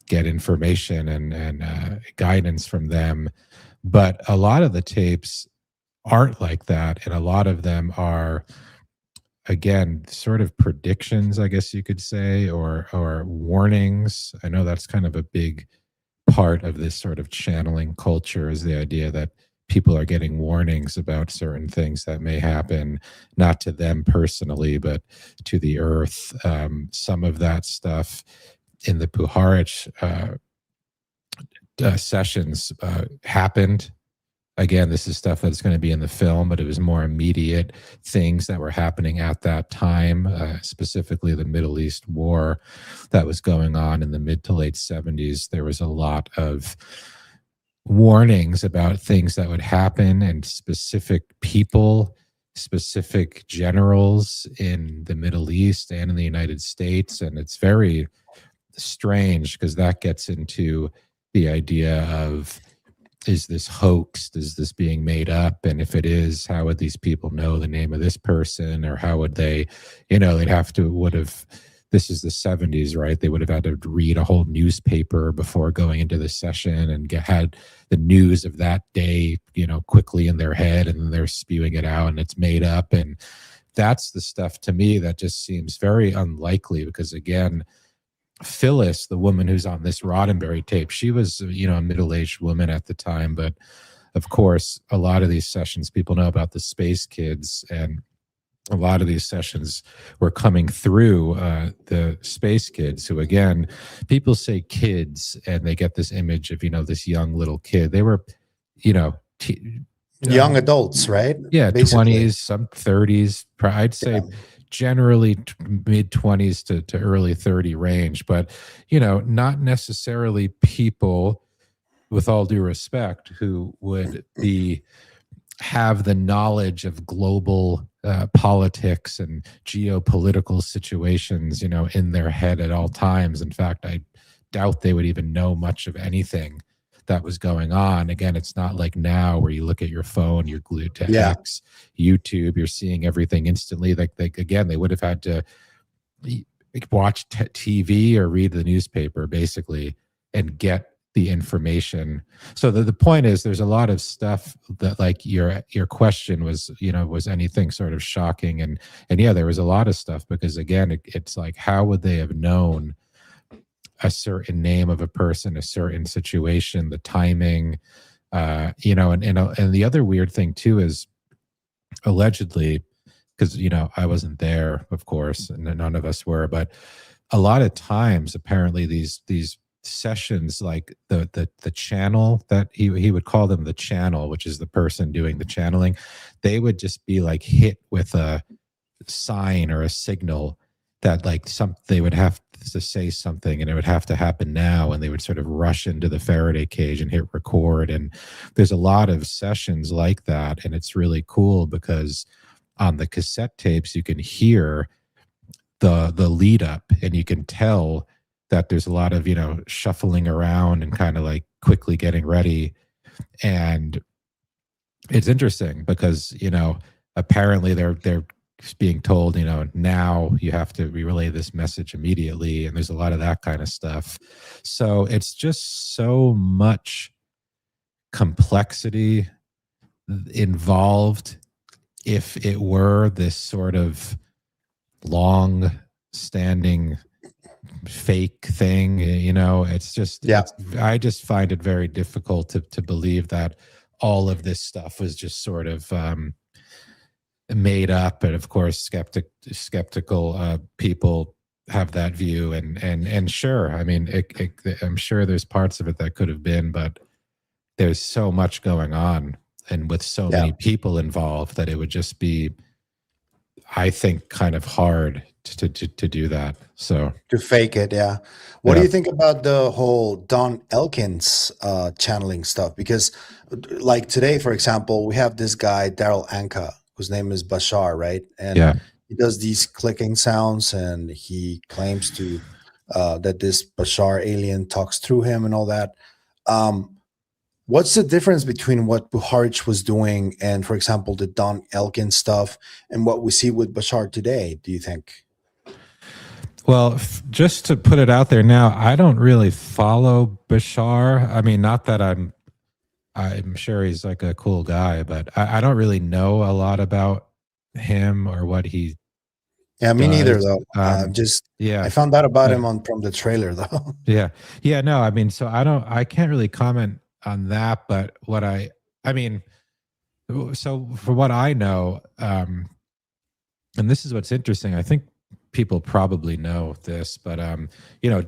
get information and guidance from them. But a lot of the tapes aren't like that. And a lot of them are, again, sort of predictions, I guess you could say, or warnings. I know that's kind of a big part of this sort of channeling culture, is the idea that people are getting warnings about certain things that may happen, not to them personally, but to the earth. Some of that stuff in the Puharich sessions happened. Again, this is stuff that's going to be in the film, but it was more immediate things that were happening at that time, specifically the Middle East war that was going on in the mid to late 70s. There was a lot of warnings about things that would happen and specific people, specific generals in the Middle East and in the United States. And it's very strange because that gets into the idea of, is this hoaxed? Is this being made up? And if it is, how would these people know the name of this person? Or how would they, you know, this is the 70s, right? They would have had to read a whole newspaper before going into the session and had the news of that day, you know, quickly in their head, and then they're spewing it out and it's made up. And that's the stuff to me that just seems very unlikely because, again, Phyllis, the woman who's on this Roddenberry tape, she was, you know, a middle-aged woman at the time. But of course, a lot of these sessions, people know about the Space Kids, and a lot of these sessions were coming through the Space Kids, who, again, people say kids and they get this image of, you know, this young little kid. They were, you know, young adults, right? Yeah, Basically. 20s, some 30s. I'd say generally mid 20s to early 30 range, but, you know, not necessarily people, with all due respect, who would have the knowledge of global politics and geopolitical situations, you know, in their head at all times. In fact, I doubt they would even know much of anything that was going on. Again, it's not like now where you look at your phone, you're glued to X, YouTube, you're seeing everything instantly. Like again, they would have had to watch TV or read the newspaper basically and get the information. So the point is, there's a lot of stuff that, like, your question was, you know, was anything sort of shocking, and yeah, there was a lot of stuff because, again, it's like, how would they have known a certain name of a person, a certain situation, the timing, you know, and the other weird thing too is allegedly, because I wasn't there, of course, and none of us were, but a lot of times apparently these sessions, like the channel, that he would call them the channel, which is the person doing the channeling, they would just be like hit with a sign or a signal that like they would have to say something, and it would have to happen now, and they would sort of rush into the Faraday cage and hit record. And there's a lot of sessions like that, and it's really cool because on the cassette tapes you can hear the lead up, and you can tell that there's a lot of shuffling around and kind of like quickly getting ready. And it's interesting because apparently they're being told, now you have to relay this message immediately, and there's a lot of that kind of stuff. So it's just so much complexity involved if it were this sort of long standing fake thing. It's just, I just find it very difficult to believe that all of this stuff was just sort of made up. And of course skeptical people have that view, and sure, I mean I'm sure there's parts of it that could have been, but there's so much going on and with so many people involved that it would just be, I think, kind of hard to do that. So to fake it. What do you think about the whole Don Elkins channeling stuff? Because like today, for example, we have this guy Daryl Anka, whose name is Bashar, right? And he does these clicking sounds, and he claims to that this Bashar alien talks through him and all that. What's the difference between what Puharich was doing and, for example, the Don Elkins stuff and what we see with Bashar today, do you think? Well, just to put it out there now, I don't really follow Bashar. I mean, not that I'm sure he's like a cool guy, but I don't really know a lot about him or what he me neither, though. I found out about him from the trailer, though. No, I mean, so I can't really comment on that, but so for what I know, and this is what's interesting, I think people probably know this, but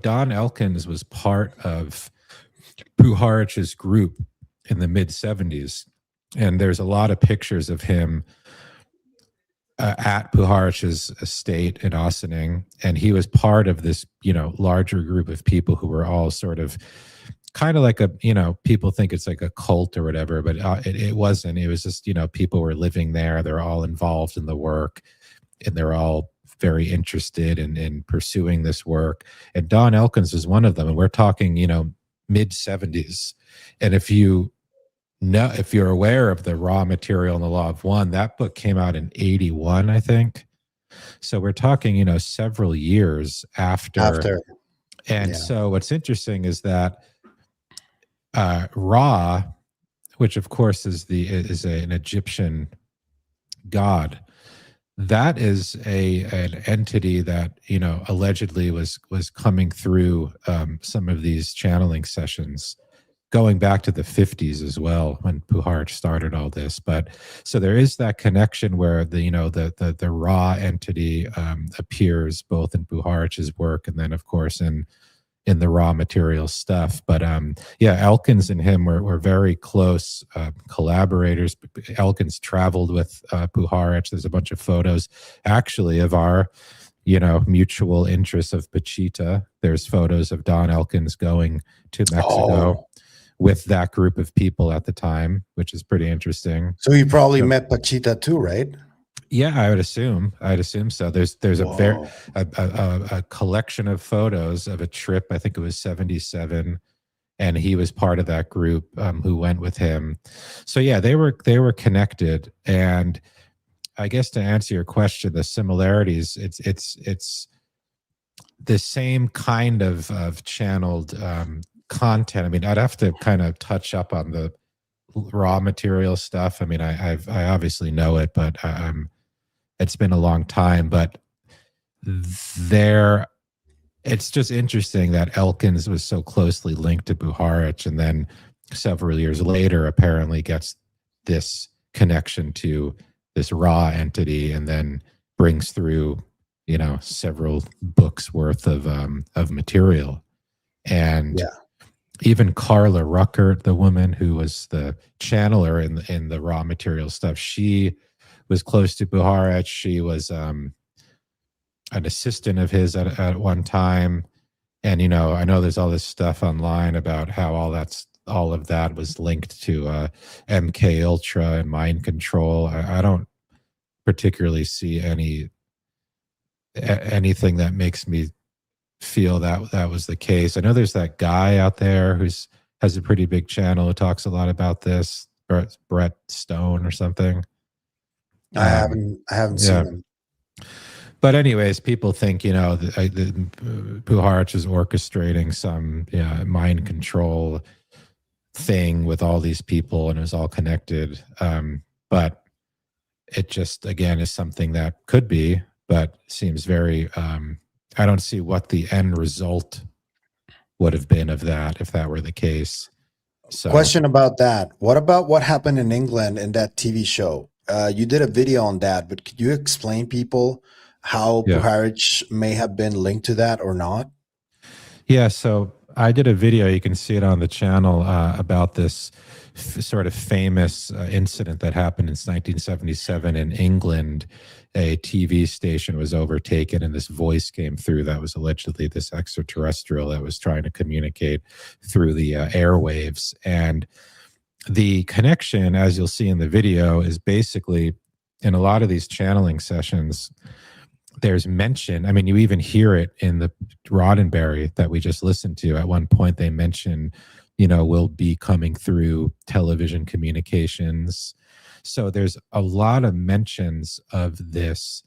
Don Elkins was part of Puharich's group in the mid 70s, and there's a lot of pictures of him at Puharich's estate in Ossining, and he was part of this larger group of people who were all sort of kind of like people think it's like a cult or whatever, but it wasn't. It was just people were living there, they're all involved in the work, and they're all very interested in pursuing this work. And Don Elkins is one of them, and we're talking mid 70s. And if you're aware of the Raw Material and the Law of One, that book came out in 81, I think. So we're talking several years after. And so what's interesting is that Ra, which of course is an Egyptian god, that is an entity that allegedly was coming through some of these channeling sessions going back to the 50s as well, when Puharich started all this. But so there is that connection where the Ra entity appears both in Puharich's work and then of course in the Raw Material stuff. But Elkins and him were very close collaborators. Elkins traveled with Puharich. There's a bunch of photos actually of our mutual interests of Pachita. There's photos of Don Elkins going to Mexico with that group of people at the time, which is pretty interesting. So you probably met Pachita too, right? Yeah, I would assume. I'd assume so. There's a collection of photos of a trip. I think it was 77, and he was part of that group who went with him. So yeah, they were connected. And I guess to answer your question, the similarities, it's the same kind of channeled content. I mean, I'd have to kind of touch up on the Raw Material stuff. I mean, I obviously know it, but it's been a long time. But it's just interesting that Elkins was so closely linked to Puharich, and then several years later apparently gets this connection to this raw entity, and then brings through, several books worth of material. And Yeah. even Carla Ruckert, the woman who was the channeler in the raw material stuff, she was close to Puharich. She was an assistant of his at one time. And, I know there's all this stuff online about how all of that was linked to MK Ultra and mind control. I don't particularly see anything that makes me feel that was the case. I know there's that guy out there has a pretty big channel who talks a lot about this, Brett Stone or something. I haven't seen Yeah. him. But anyways, people think, Puharich is orchestrating some mind control thing with all these people, and it was all connected. But it just, again, is something that could be, but seems very, I don't see what the end result would have been of that if that were the case. So, Question about that. What about what happened in England in that TV show? You did a video on that, but could you explain people how Yeah. Puharich may have been linked to that or not? Yeah, so I did a video, you can see it on the channel, about this sort of famous incident that happened in 1977 in England. A TV station was overtaken, and this voice came through that was allegedly this extraterrestrial that was trying to communicate through the airwaves. And the connection, as you'll see in the video, is basically in a lot of these channeling sessions, there's mention. I mean, you even hear it in the Rodenberry that we just listened to. At one point, they mention, we'll be coming through television communications. So there's a lot of mentions of this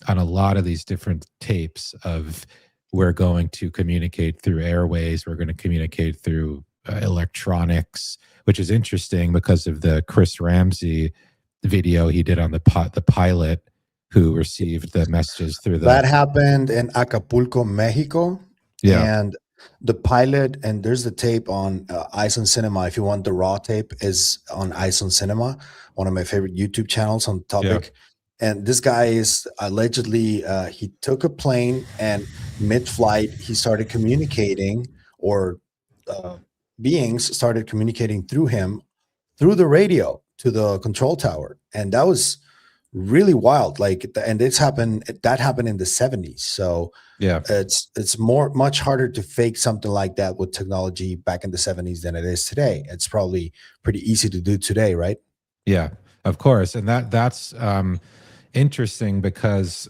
on a lot of these different tapes of we're going to communicate through airways. We're going to communicate through electronics, which is interesting because of the Chris Ramsey video he did on the pilot who received the messages through That happened in Acapulco, Mexico. Yeah. And the pilot, and there's the tape on Ice on Cinema. If you want the raw tape, is on Ice on Cinema, one of my favorite YouTube channels on the topic. Yeah. And this guy is allegedly, he took a plane and mid-flight, he started communicating, or beings started communicating through him, through the radio to the control tower. And that was really wild. And that happened in the 70s. So yeah, it's much harder to fake something like that with technology back in the 70s than it is today. It's probably pretty easy to do today, right? Yeah, of course. And that's interesting because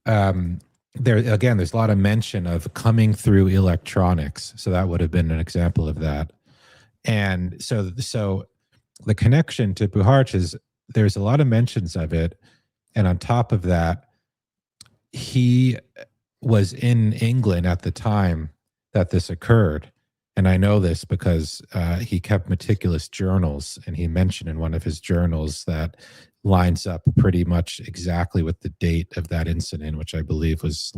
there's a lot of mention of coming through electronics. So that would have been an example of that. And so the connection to Puharich is there's a lot of mentions of it. And on top of that, he was in England at the time that this occurred. And I know this because he kept meticulous journals, and he mentioned in one of his journals that lines up pretty much exactly with the date of that incident, which I believe was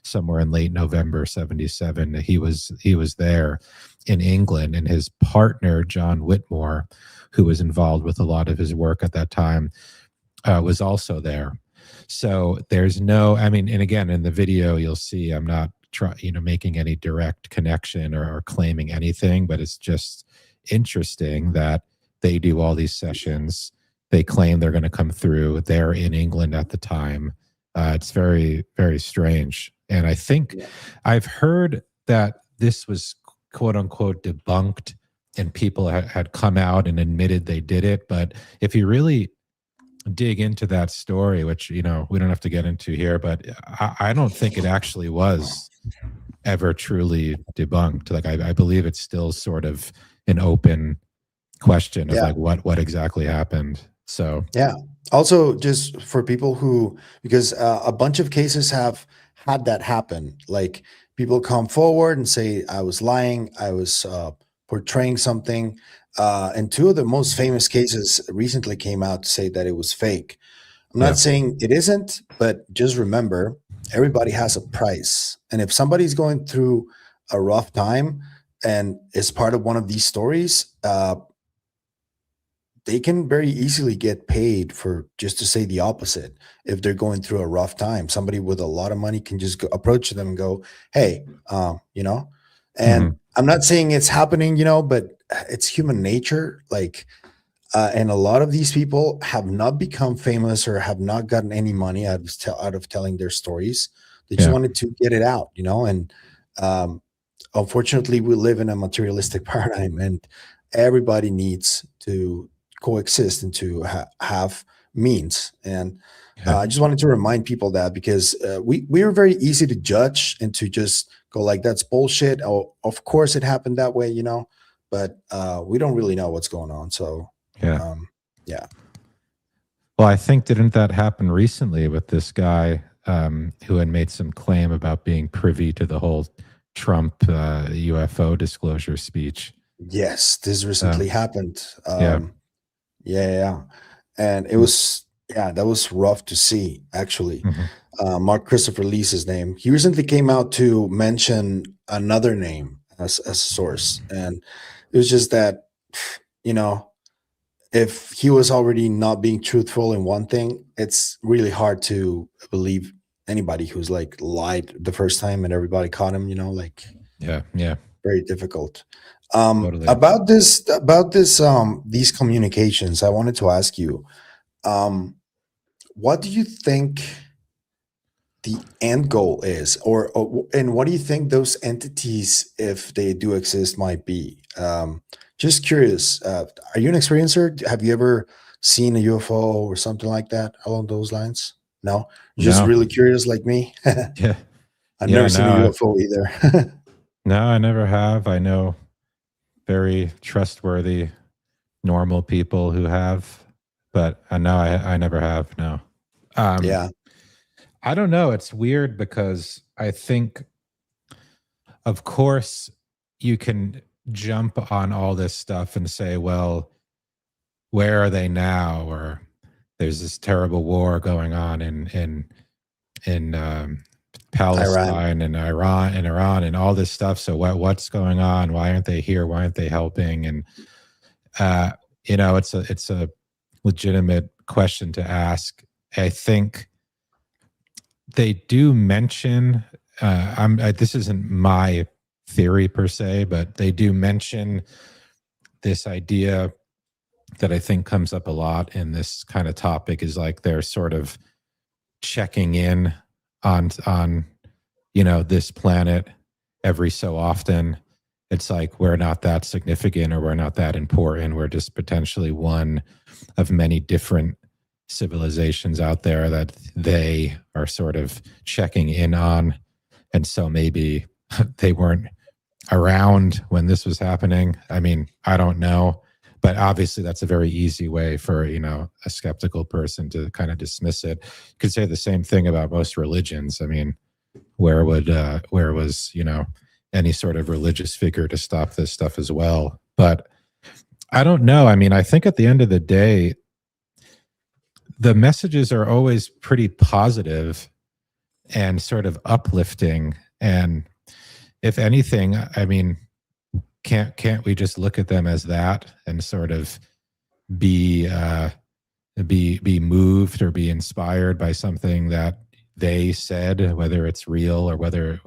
somewhere in late November 77. He was there in England, and his partner, John Whitmore, who was involved with a lot of his work at that time, was also there. So there's and again, in the video, you'll see I'm not making any direct connection or claiming anything, but it's just interesting that they do all these sessions. They claim they're going to come through. They're in England at the time. It's very, very strange. And I think I've heard that this was quote unquote debunked, and people had come out and admitted they did it. But if you really dig into that story, which, we don't have to get into here, but I don't think it actually was ever truly debunked. I believe it's still sort of an open question of what exactly happened. So, yeah. Also, just for people because a bunch of cases have had that happen. Like, people come forward and say, I was lying, I was portraying something. And two of the most famous cases recently came out to say that it was fake. I'm not saying it isn't, but just remember, everybody has a price. And if somebody's going through a rough time and is part of one of these stories, they can very easily get paid for just to say the opposite. If they're going through a rough time, somebody with a lot of money can just approach them and go, hey, you know, and I'm not saying it's happening, you know, but it's human nature. Like, and a lot of these people have not become famous or have not gotten any money out of telling their stories. They just Yeah. wanted to get it out, you know, and unfortunately we live in a materialistic paradigm, and everybody needs to coexist and to have means. And Yeah. I just wanted to remind people that, because we are very easy to judge and to just go like, that's bullshit. Oh, of course it happened that way, you know, but we don't really know what's going on. So Yeah. yeah. Well, I think didn't that happen recently with this guy who had made some claim about being privy to the whole Trump UFO disclosure speech? Yes, this recently happened. Yeah. Yeah. And it was, yeah, that was rough to see, actually. Mark Christopher Lee's his name. He recently came out to mention another name as a source. And it was just that, you know, if he was already not being truthful in one thing, it's really hard to believe anybody who's like lied the first time and everybody caught him, you know, like Yeah. very difficult. Totally. About this these communications, I wanted to ask you, what do you think the end goal is, and what do you think those entities, if they do exist, might be? Just curious. Are you an experiencer? Have you ever seen a UFO or something like that along those lines? No, just No. really curious like me. Yeah. I've Yeah, never seen a no, UFO either. No, I never have. I know very trustworthy, normal people who have, but no, I never have. No. Yeah. I don't know. It's weird because I think, of course, you can jump on all this stuff and say, well, where are they now? Or there's this terrible war going on in Palestine and Iran and all this stuff. So what's going on? Why aren't they here? Why aren't they helping? And you know, it's a legitimate question to ask. I think they do mention. This isn't my theory per se, but they do mention this idea that I think comes up a lot in this kind of topic, is like they're sort of checking in on you know, this planet every so often. It's like, we're not that significant, or we're not that important. We're just potentially one of many different civilizations out there that they are sort of checking in on. And so maybe they weren't around when this was happening. I mean, I don't know, but obviously that's a very easy way for, you know, a skeptical person to kind of dismiss it. You could say the same thing about most religions. I mean, where was, you know, any sort of religious figure to stop this stuff as well? But I don't know. I mean, I think at the end of the day, the messages are always pretty positive and sort of uplifting. And if anything, I mean, can't we just look at them as that and sort of be moved or be inspired by something that they said, whether it's real or whether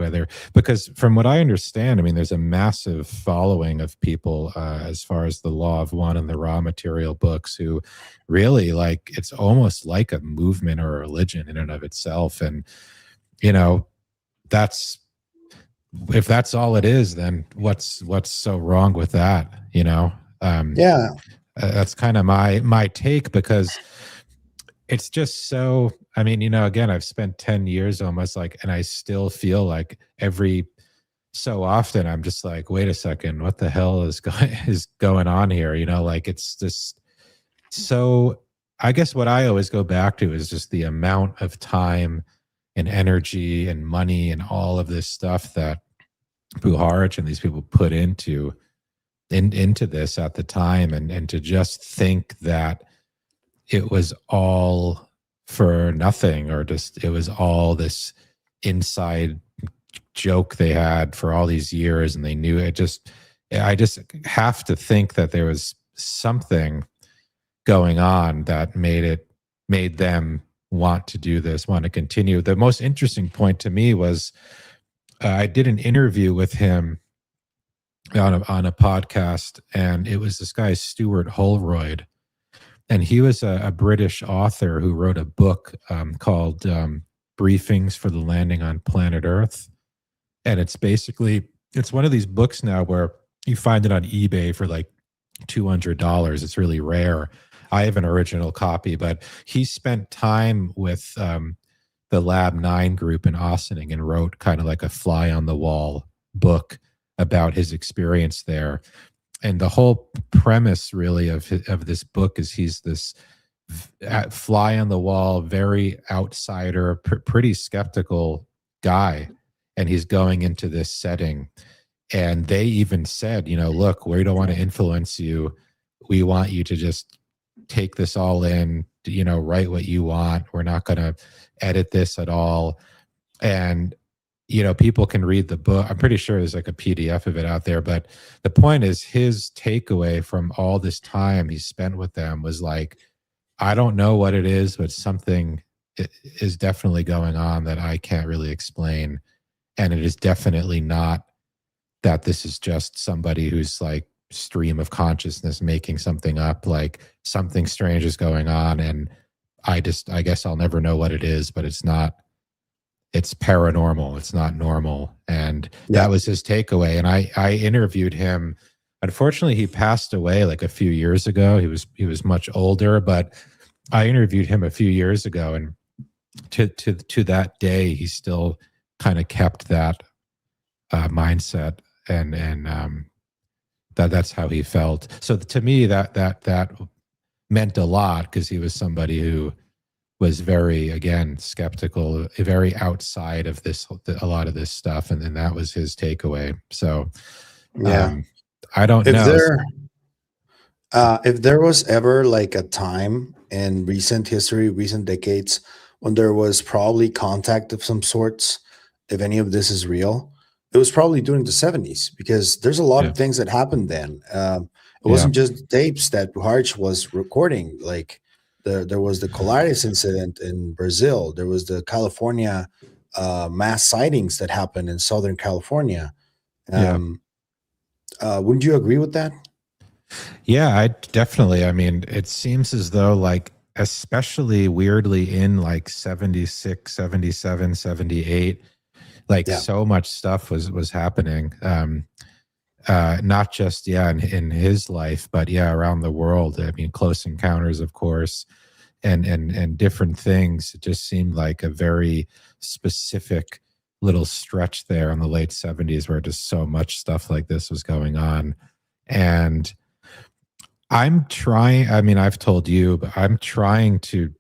because from what I understand, I mean, there's a massive following of people as far as the Law of One and the Raw Material books, who really, like, it's almost like a movement or a religion in and of itself. And, you know, if that's all it is, then what's so wrong with that? You know? Yeah. That's kind of my take, because it's just so, I mean, you know, again, I've spent 10 years almost, like, and I still feel like every so often I'm just like, wait a second, what the hell is going on here? You know, like, it's just so, I guess what I always go back to is just the amount of time and energy and money and all of this stuff that Puharich and these people put into this at the time, and to just think that it was all for nothing, or just it was all this inside joke they had for all these years, and they knew it. I just have to think that there was something going on that made them want to do this, want to continue. The most interesting point to me was I did an interview with him on a podcast, and it was this guy Stuart Holroyd, and he was a British author who wrote a book called Briefings for the Landing on Planet Earth. And it's one of these books now where you find it on eBay for like $200. It's really rare. I have an original copy, but he spent time with the Lab 9 group in Ossining and wrote kind of like a fly on the wall book about his experience there. And the whole premise really of this book is he's this fly on the wall, very outsider, pretty skeptical guy. And he's going into this setting. And they even said, look, we don't want to influence you. We want you to just take this all in, write what you want. We're not going to edit this at all. And people can read the book. I'm pretty sure there's like a PDF of it out there. But the point is, his takeaway from all this time he spent with them was like, I don't know what it is, but something is definitely going on that I can't really explain. And it is definitely not that this is just somebody who's like stream of consciousness making something up, like something strange is going on. And I guess I'll never know what it is, but it's paranormal. It's not normal. And that was his takeaway. And I interviewed him. Unfortunately, he passed away like a few years ago. He was much older, but I interviewed him a few years ago, and to that day, he still kind of kept that mindset, and that's how he felt. So to me, that meant a lot, because he was somebody who was very, again, skeptical, very outside of a lot of this stuff, and then that was his takeaway. So, I don't know. If there was ever like a time in recent history, recent decades, when there was probably contact of some sorts, if any of this is real, it was probably during the 70s, because there's a lot of things that happened then. It wasn't just tapes that Puharich was recording. Like there was the Colares incident in Brazil. There was the California mass sightings that happened in Southern California. Wouldn't you agree with that? Yeah, I definitely. I mean, it seems as though, like, especially weirdly in like 76, 77, 78, like so much stuff was happening. Not just, in his life, but around the world. I mean, close encounters, of course, and different things. It just seemed like a very specific little stretch there in the late 70s where just so much stuff like this was going on. And I'm trying, I mean, I've told you, but I'm trying to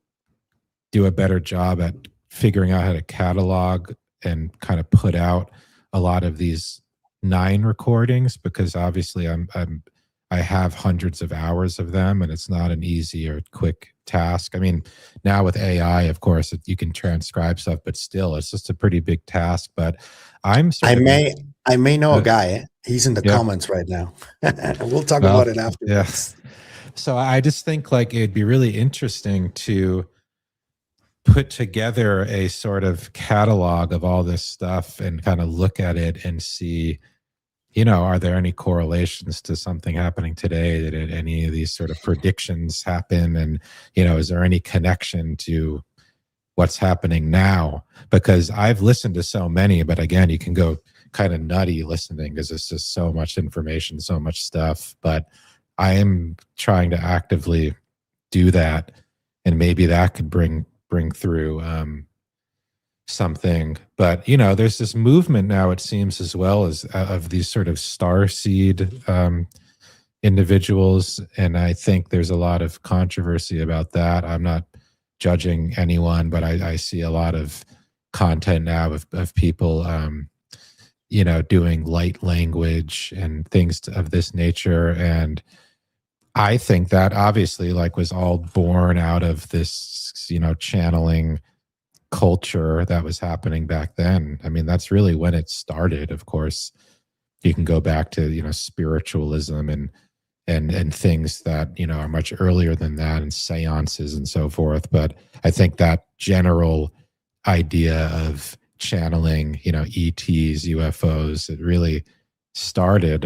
do a better job at figuring out how to catalog and kind of put out a lot of these 9 recordings, because obviously I have hundreds of hours of them, and it's not an easy or quick task. I mean, now with AI, of course, you can transcribe stuff, but still, it's just a pretty big task. But I may know a guy. He's in the comments right now. We'll talk about it after. Yes. So I just think like it'd be really interesting to put together a sort of catalog of all this stuff and kind of look at it and see, are there any correlations to something happening today? Did any of these sort of predictions happen? And, is there any connection to what's happening now? Because I've listened to so many, but again, you can go kind of nutty listening because it's just so much information, so much stuff. But I am trying to actively do that, and maybe that could bring through something. But there's this movement now, it seems, as well, as of these sort of starseed individuals, and I think there's a lot of controversy about that. I'm not judging anyone, but I see a lot of content now of people doing light language and things of this nature. And I think that obviously was all born out of this, channeling culture that was happening back then. I mean, that's really when it started. Of course, you can go back to, spiritualism and and things that, you know, are much earlier than that, and seances and so forth. But I think that general idea of channeling, you know, ETs, UFOs, it really started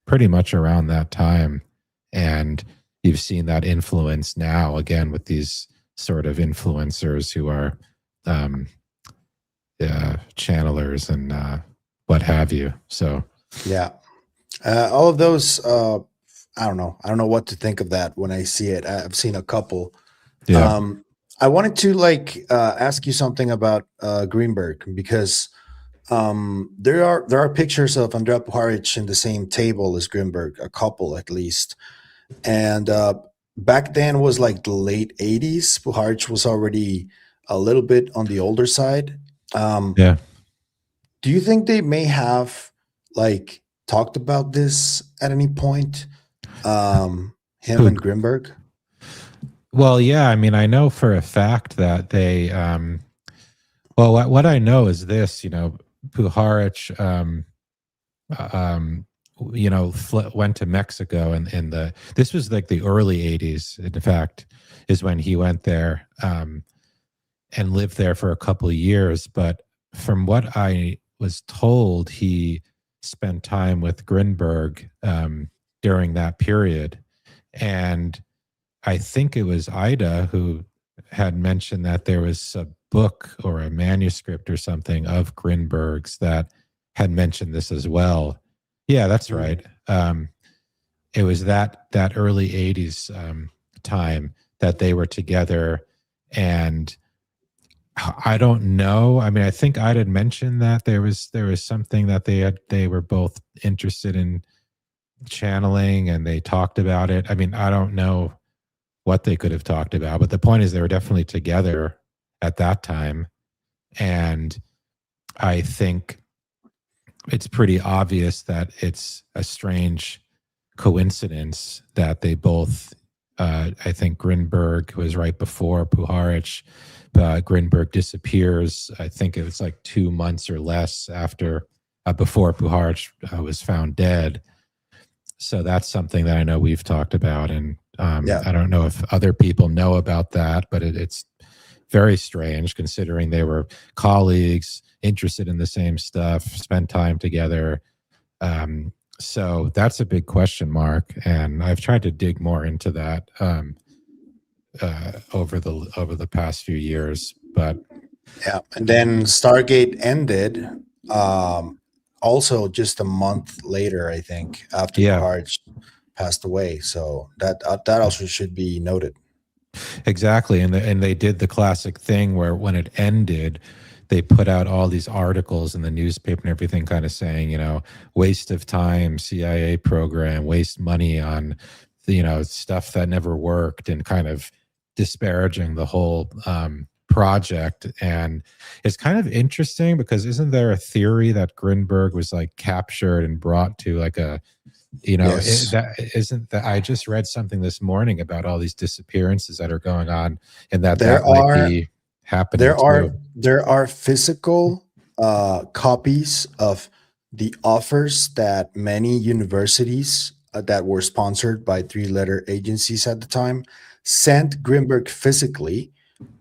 pretty much around that time. And you've seen that influence now again with these sort of influencers who are channelers and what have you. So Yeah. All of those, I don't know. I don't know what to think of that when I see it. I've seen a couple. yeah, I wanted to ask you something about Greenberg, because there are pictures of Andrija Puharich in the same table as Greenberg, a couple at least. And back then was like the late 80s. Puharich was already a little bit on the older side. yeah. Do you think they may have like talked about this at any point? Him Who- and Greenberg? Well, yeah. I mean, I know for a fact that they. Well, what I know is this. You know, Puharich, you know, went to Mexico, and in the this was like the early '80s. In fact, is when he went there and lived there for a couple of years. But from what I was told, he spent time with Greenberg during that period, and I think it was Ida who had mentioned that there was a book or a manuscript or something of Greenberg's that had mentioned this as well. Yeah, that's right. It was that early '80s time that they were together, and I don't know. I mean, I think Ida had mentioned that there was something that they were both interested in channeling, and they talked about it. I mean, I don't know what they could have talked about, but the point is they were definitely together at that time. And I think it's pretty obvious that it's a strange coincidence that they both, I think Greenberg was right before Puharich. Greenberg disappears. I think it was like 2 months or less after, before Puharich was found dead. So that's something that I know we've talked about. And I don't know if other people know about that, but it's very strange considering they were colleagues, interested in the same stuff, spent time together. So that's a big question mark, and I've tried to dig more into that over the past few years. But Yeah. And then Stargate ended also just a month later, I think, after Yeah. Puharich passed away. So that also should be noted. exactly, and they did the classic thing where when it ended, they put out all these articles in the newspaper and everything, kind of saying, you know, waste of time, CIA program, waste money on, you know, stuff that never worked, and kind of disparaging the whole project. And it's kind of interesting because isn't there a theory that Greenberg was like captured and brought to like a, you know, Yes. that isn't that I just read something this morning about all these disappearances that are going on, and that might be happening too. There are physical copies of the offers that many universities that were sponsored by three-letter agencies at the time sent Greenberg physically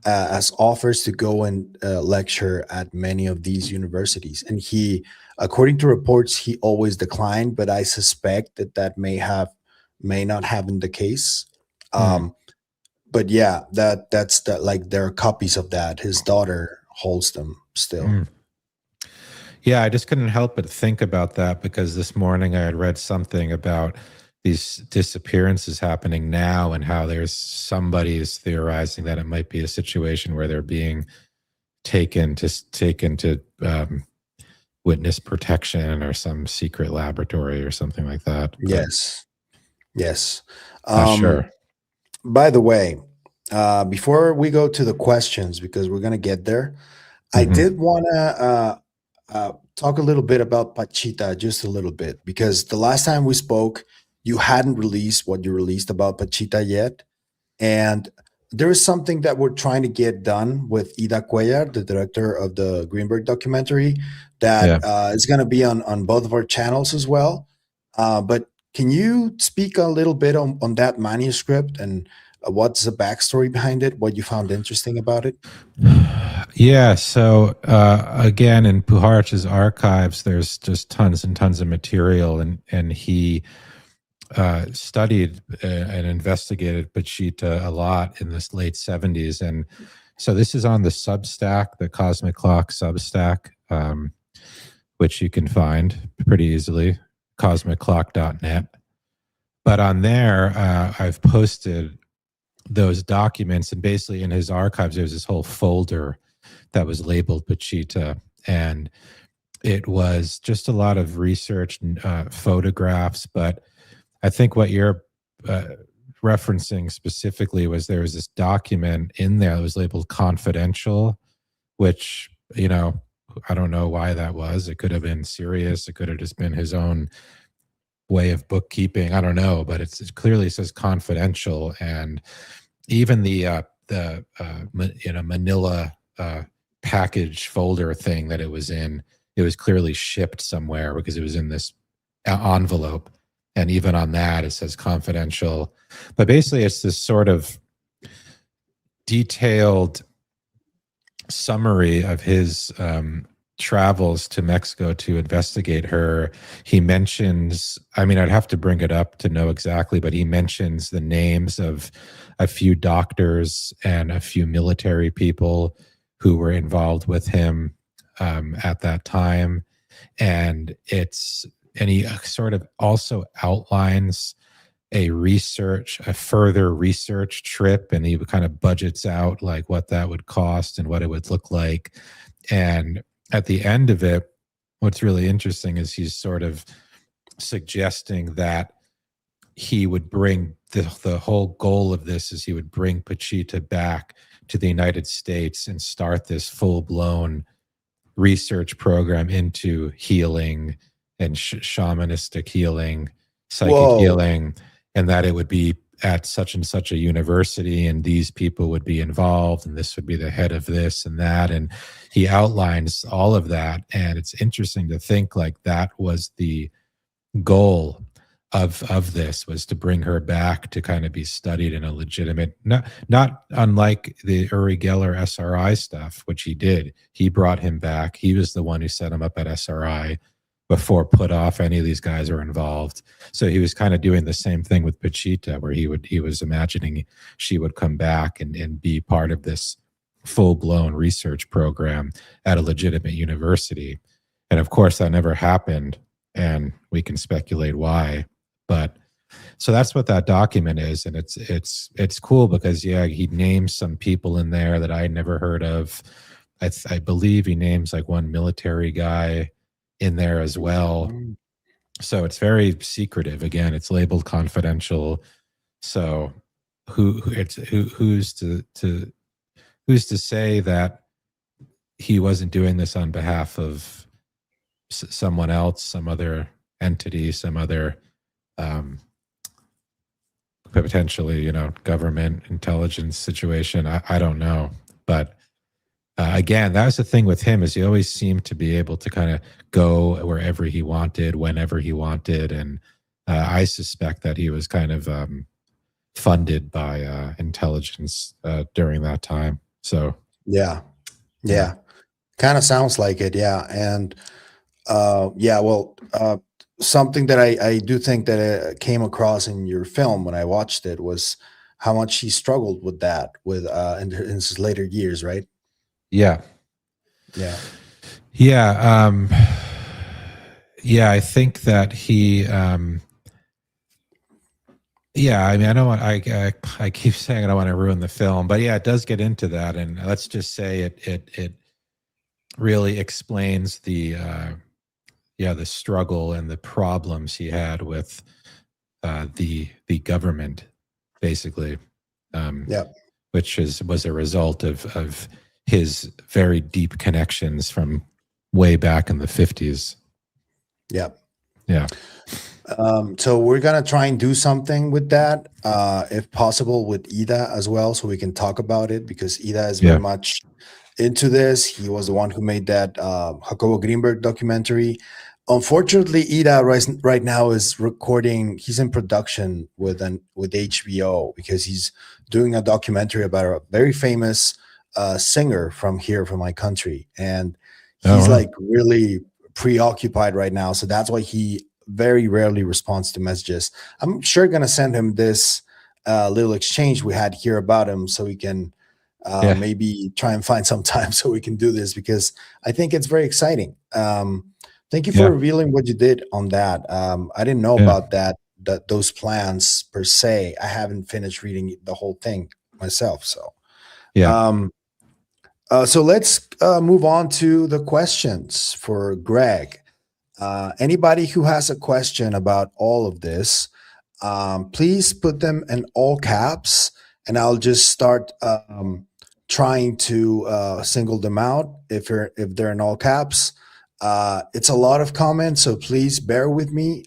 as offers to go and lecture at many of these universities. And he, according to reports, he always declined, but I suspect that may not have been the case. But yeah, that's that, like there are copies of that. His daughter holds them still. Yeah, I just couldn't help but think about that because this morning I had read something about these disappearances happening now, and how there's somebody is theorizing that it might be a situation where they're being taken to witness protection or some secret laboratory or something like that. But Yes. not sure. By the way, before we go to the questions, because we're gonna get there, I did want to talk a little bit about Pachita, just a little bit, because the last time we spoke, you hadn't released what you released about Pachita yet. And there is something that we're trying to get done with Ida Cuellar, the director of the Greenberg documentary, that is going to be on both of our channels as well. But Can you speak a little bit on that manuscript and what's the backstory behind it? What you found interesting about it? Yeah. So again, in Puharich's archives, there's just tons and tons of material, and he studied and investigated Pachita a lot in this late 70s. And so this is on the Substack, the Cosmic Clock Substack, which you can find pretty easily, cosmicclock.net. But on there, I've posted those documents, and basically in his archives, there's this whole folder that was labeled Pachita, and it was just a lot of research and photographs. But I think what you're referencing specifically was there was this document in there that was labeled confidential, which, you know, I don't know why that was. It could have been serious. It could have just been his own way of bookkeeping. I don't know, but it clearly says confidential. And even the Manila package folder thing that it was in, it was clearly shipped somewhere because it was in this envelope. And even on that, it says confidential. But basically, it's this sort of detailed summary of his travels to Mexico to investigate her. He mentions, I mean, I'd have to bring it up to know exactly, but he mentions the names of a few doctors and a few military people who were involved with him at that time. And he sort of also outlines a further research trip, and he kind of budgets out like what that would cost and what it would look like. And at the end of it, what's really interesting is he's sort of suggesting that he would bring the whole goal of this is he would bring Pachita back to the United States and start this full-blown research program into healing and shamanistic healing, psychic healing, and that it would be at such and such a university, and these people would be involved, and this would be the head of this and that. And he outlines all of that. And it's interesting to think like that was the goal of this, was to bring her back to kind of be studied in a legitimate, not unlike the Uri Geller SRI stuff, which he did. He brought him back. He was the one who set him up at SRI before Put Off any of these guys were involved. So he was kind of doing the same thing with Pachita, where he was imagining she would come back and be part of this full-blown research program at a legitimate university. And of course that never happened, and we can speculate why. But so that's what that document is. And it's cool because, yeah, he names some people in there that I had never heard of. I believe he names like one military guy in there as well. So it's very secretive. Again, it's labeled confidential. So who's to say that he wasn't doing this on behalf of someone else, some other entity, some other potentially, you know, government intelligence situation. I don't know. But again, that was the thing with him, is he always seemed to be able to kind of go wherever he wanted, whenever he wanted. And I suspect that he was kind of funded by intelligence during that time. So Yeah. Kind of sounds like it. Yeah. And something that I do think that came across in your film when I watched it was how much he struggled with that in his later years, right? Yeah. I think that he I mean, I keep saying I don't want to ruin the film, but yeah, it does get into that. And let's just say it really explains the struggle and the problems he had with the government, basically, which was a result of his very deep connections from way back in the 50s. Yeah. Yeah. So we're gonna try and do something with that, if possible, with Ida as well, so we can talk about it, because Ida is very much into this. He was the one who made that Jacobo Greenberg documentary Unfortunately, Ida right now is recording. He's in production with HBO because he's doing a documentary about a very famous singer from here, from my country, and Oh, he's wow. like really preoccupied right now. So that's why he very rarely responds to messages. I'm sure gonna send him this little exchange we had here about him, so we can Yeah. maybe try and find some time so we can do this, because I think it's very exciting. Thank you for Yeah. revealing what you did on that. I didn't know Yeah. about those plans per se. I haven't finished reading the whole thing myself. So, Yeah. so let's move on to the questions for Greg. Anybody who has a question about all of this, please put them in all caps, and I'll just start trying to single them out if they're in all caps. It's a lot of comments, so please bear with me.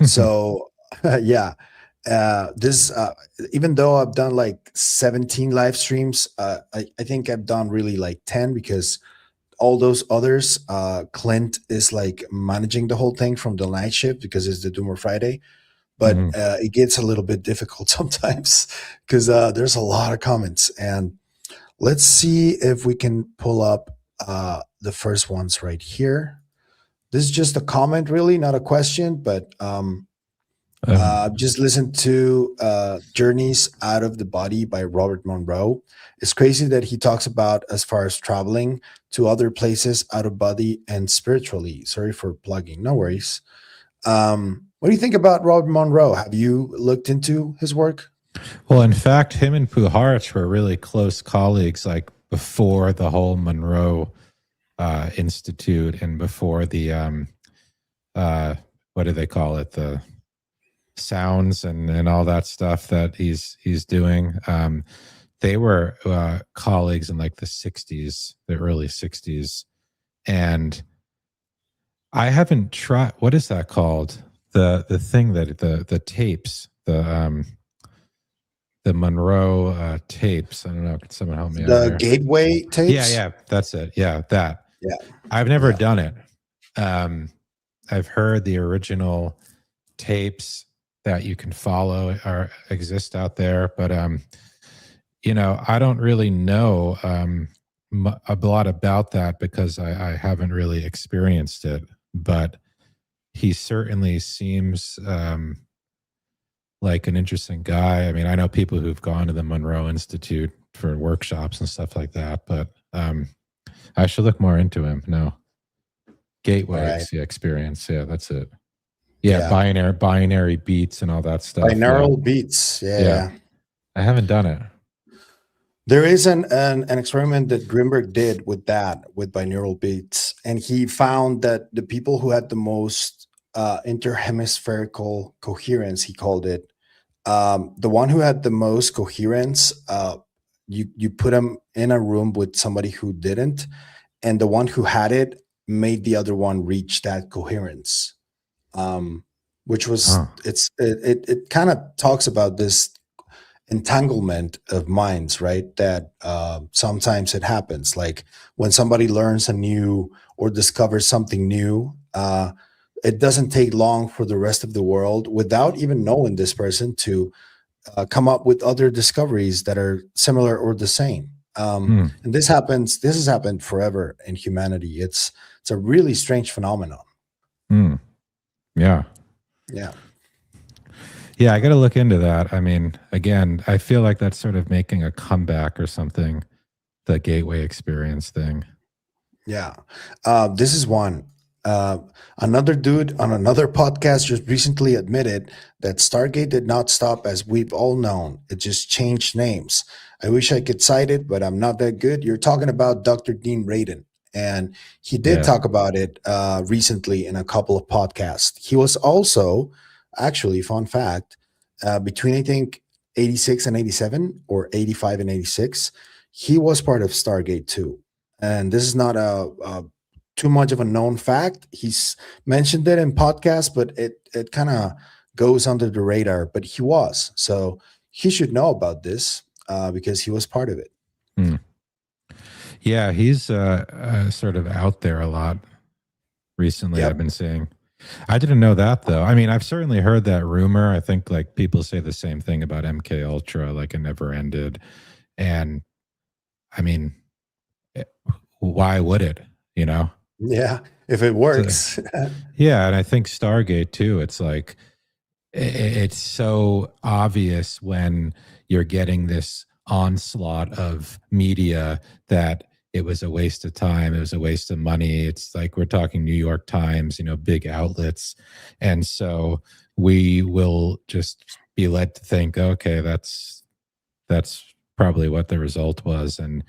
So yeah, this even though I've done like 17 live streams, I think I've done really like 10, because all those others, Clint is like managing the whole thing from the night shift because it's the Doomer Friday. But Mhm. it gets a little bit difficult sometimes because there's a lot of comments. And let's see if we can pull up the first ones right here. This is just a comment, really, not a question, but I've just listened to Journeys Out of the Body by Robert Monroe. It's crazy that he talks about as far as traveling to other places out of body and spiritually. Sorry for plugging. No worries. What do you think about Robert Monroe? Have you looked into his work? Well, in fact, him and Puharich were really close colleagues, like before the whole Monroe Institute and before the what do they call it? The sounds and all that stuff that he's doing. They were colleagues in like the 60s, the early 60s. And I haven't tried, what is that called? The thing that the tapes, the Monroe tapes. I don't know. Can someone help me out The here? Gateway tapes? Yeah, that's it. Yeah, that. Yeah. I've never Yeah. done it. I've heard the original tapes that you can follow exist out there, but you know, I don't really know a lot about that because I haven't really experienced it. But he certainly seems like an interesting guy. I mean, I know people who've gone to the Monroe Institute for workshops and stuff like that, but I should look more into him. No, Gateway Right. experience. Yeah, that's it. Yeah, Yeah. binary beats and all that stuff. Binaural beats. Yeah. I haven't done it. There is an experiment that Grimberg did with binaural beats, and he found that the people who had the most interhemispherical coherence, he called it, the one who had the most coherence, you put them in a room with somebody who didn't, and the one who had it made the other one reach that coherence, which was it kind of talks about this entanglement of minds, right? That sometimes it happens, like when somebody learns a new or discovers something new, it doesn't take long for the rest of the world, without even knowing this person, to come up with other discoveries that are similar or the same. And this has happened forever in humanity. It's a really strange phenomenon. Yeah. Yeah, I got to look into that. I mean, again, I feel like that's sort of making a comeback or something, the Gateway experience thing. Yeah. This is one. Another dude on another podcast just recently admitted that Stargate did not stop as we've all known. It just changed names. I wish I could cite it, but I'm not that good. You're talking about Dr. Dean Radin, and he did talk about it recently in a couple of podcasts. He was also, actually, fun fact, between I think 86 and 87, or 85 and 86, he was part of Stargate too. And this is not a too much of a known fact. He's mentioned it in podcasts, but it kind of goes under the radar. But he was, so he should know about this because he was part of it. Yeah, he's sort of out there a lot. recently. Yep. I've been seeing. I didn't know that though. I mean, I've certainly heard that rumor. I think like people say the same thing about MK Ultra, like it never ended. And I mean, why would it? You know? Yeah, if it So, works. yeah, and I think Stargate too. It's like it's so obvious when you're getting this onslaught of media that it was a waste of time, it was a waste of money. It's like we're talking New York Times, big outlets. And so we will just be led to think, okay, that's probably what the result was. And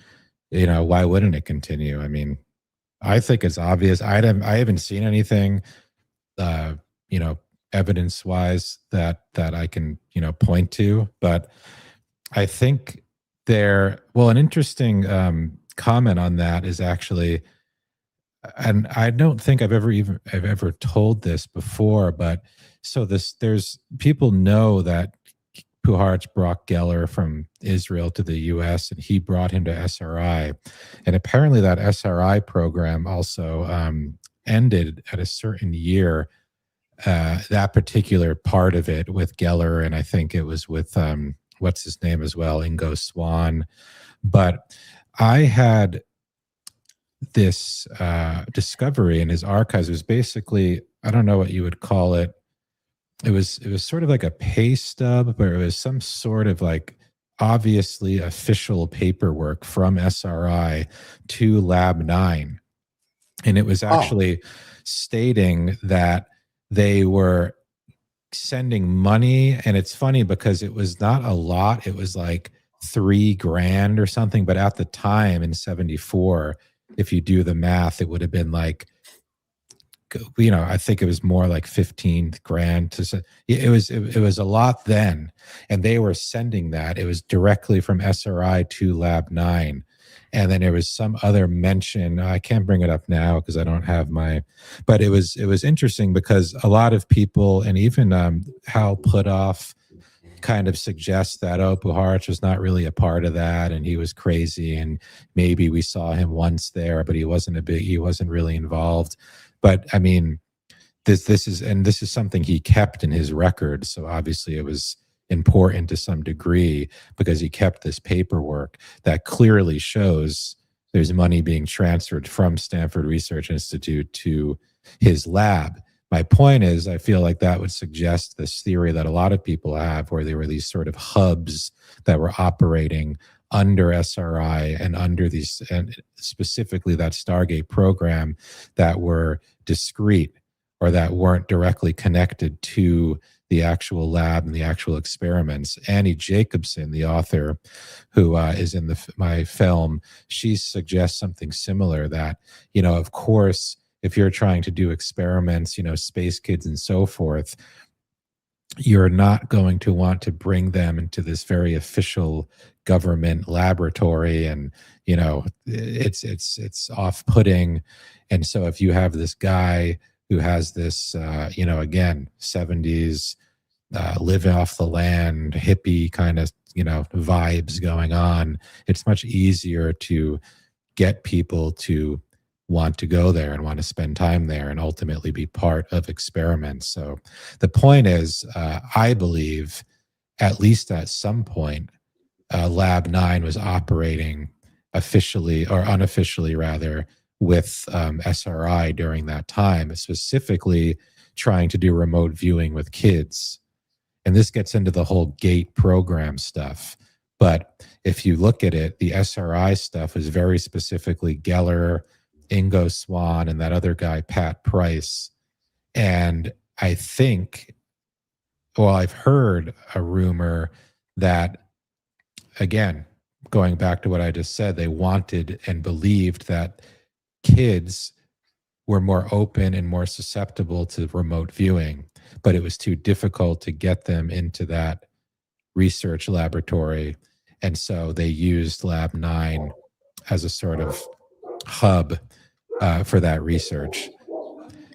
why wouldn't it continue? I mean, I think it's obvious. I haven't seen anything you know evidence wise that I can point to, but I think an interesting comment on that is actually, and I don't think I've ever told this before, but so there's people know that Puharich brought Geller from Israel to the US and he brought him to SRI. And apparently that SRI program also ended at a certain year, that particular part of it with Geller. And I think it was with, what's his name as well, Ingo Swann. But I had this discovery in his archives. It was basically, I don't know what you would call it. It was sort of like a pay stub, but it was some sort of like obviously official paperwork from SRI to Lab 9. And it was actually stating that they were sending money. And it's funny because it was not a lot. It was like $3,000 or something. But at the time in 74, if you do the math, it would have been like, I think it was more like 15 grand to, it was a lot then. And they were sending that. It was directly from SRI to Lab 9. And then there was some other mention. I can't bring it up now because I don't have but it was interesting because a lot of people, and even Hal Puthoff kind of suggests that, Puharich was not really a part of that and he was crazy and maybe we saw him once there, but he wasn't really involved. But I mean, this is something he kept in his records. So obviously it was important to some degree because he kept this paperwork that clearly shows there's money being transferred from Stanford Research Institute to his lab. My point is, I feel like that would suggest this theory that a lot of people have, where there were these sort of hubs that were operating under SRI and under these, and specifically that Stargate program, that were discrete or that weren't directly connected to the actual lab and the actual experiments. Annie Jacobson, the author who is in my film, she suggests something similar, that, of course, if you're trying to do experiments, space kids and so forth, you're not going to want to bring them into this very official government laboratory, and it's off-putting. And so if you have this guy who has this again 70s living off the land hippie kind of vibes going on, it's much easier to get people to want to go there and want to spend time there and ultimately be part of experiments. So the point is, I believe, at least at some point, Lab 9 was operating officially or unofficially rather with SRI during that time, specifically trying to do remote viewing with kids. And this gets into the whole GATE program stuff. But if you look at it, the SRI stuff is very specifically Geller, Ingo Swann, and that other guy, Pat Price. And I think, I've heard a rumor that, again, going back to what I just said, they wanted and believed that kids were more open and more susceptible to remote viewing, but it was too difficult to get them into that research laboratory. And so they used Lab 9 as a sort of hub for that research.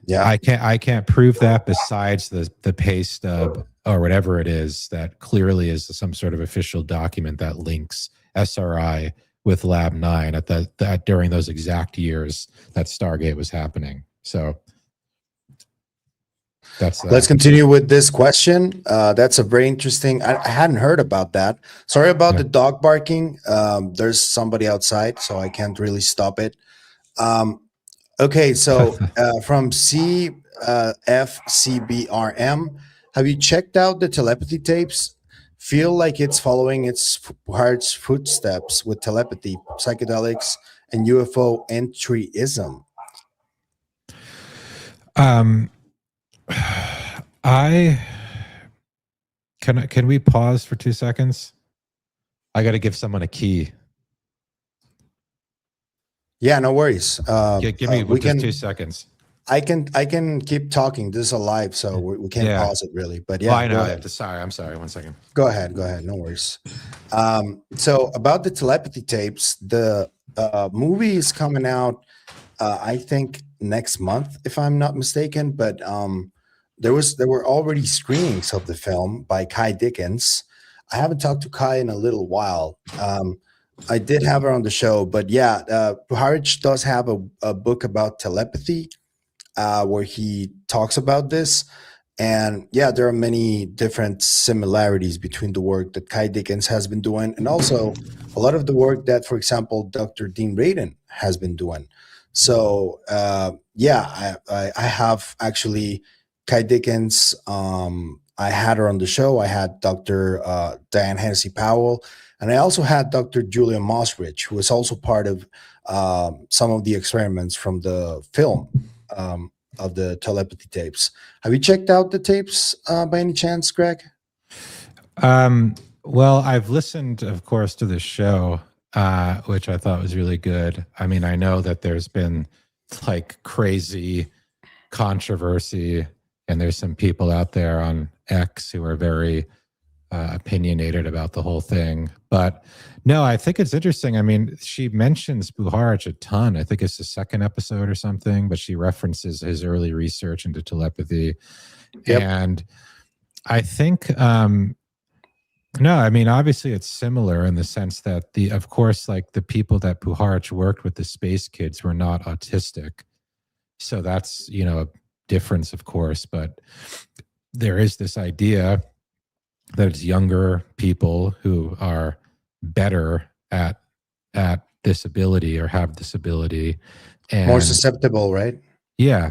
Yeah, I can't prove that besides the pay stub or whatever it is that clearly is some sort of official document that links SRI with Lab 9 at that during those exact years that Stargate was happening. So That's Let's continue with this question. That's a very interesting. I hadn't heard about that. Sorry about the dog barking. There's somebody outside, so I can't really stop it. Okay, so from CFCBRM, have you checked out the telepathy tapes? Feel like it's following its heart's footsteps with telepathy, psychedelics, and UFO entryism. Can we pause for 2 seconds? I got to give someone a key. Yeah, no worries. Give me just 2 seconds. I can keep talking. This is a live, so we can't pause it really. But yeah, well, I know. go ahead. I'm sorry. 1 second. Go ahead. No worries. So about the telepathy tapes, the movie is coming out. I think next month, if I'm not mistaken. But there were already screenings of the film by Kai Dickens. I haven't talked to Kai in a little while. I did have her on the show, but yeah, Puharich does have a book about telepathy where he talks about this. And yeah, there are many different similarities between the work that Kai Dickens has been doing and also a lot of the work that, for example, Dr. Dean Radin has been doing. So yeah, I have actually Kai Dickens. I had her on the show. I had Dr. Diane Hennessy Powell. And I also had Dr. Julia Mossrich, who was also part of some of the experiments from the film of the telepathy tapes. Have you checked out the tapes by any chance, Greg? Well, I've listened, of course, to the show, which I thought was really good. I mean, I know that there's been like crazy controversy, and there's some people out there on X who are very opinionated about the whole thing. But no, I think it's interesting. I mean, she mentions Puharich a ton. I think it's the second episode or something, but she references his early research into telepathy. Yep. And I think, no, I mean, obviously it's similar in the sense that of course, like the people that Puharich worked with, the space kids, were not autistic. So that's, a difference, of course, but there is this idea that it's younger people who are better at this ability or have this ability, and more susceptible, right? Yeah.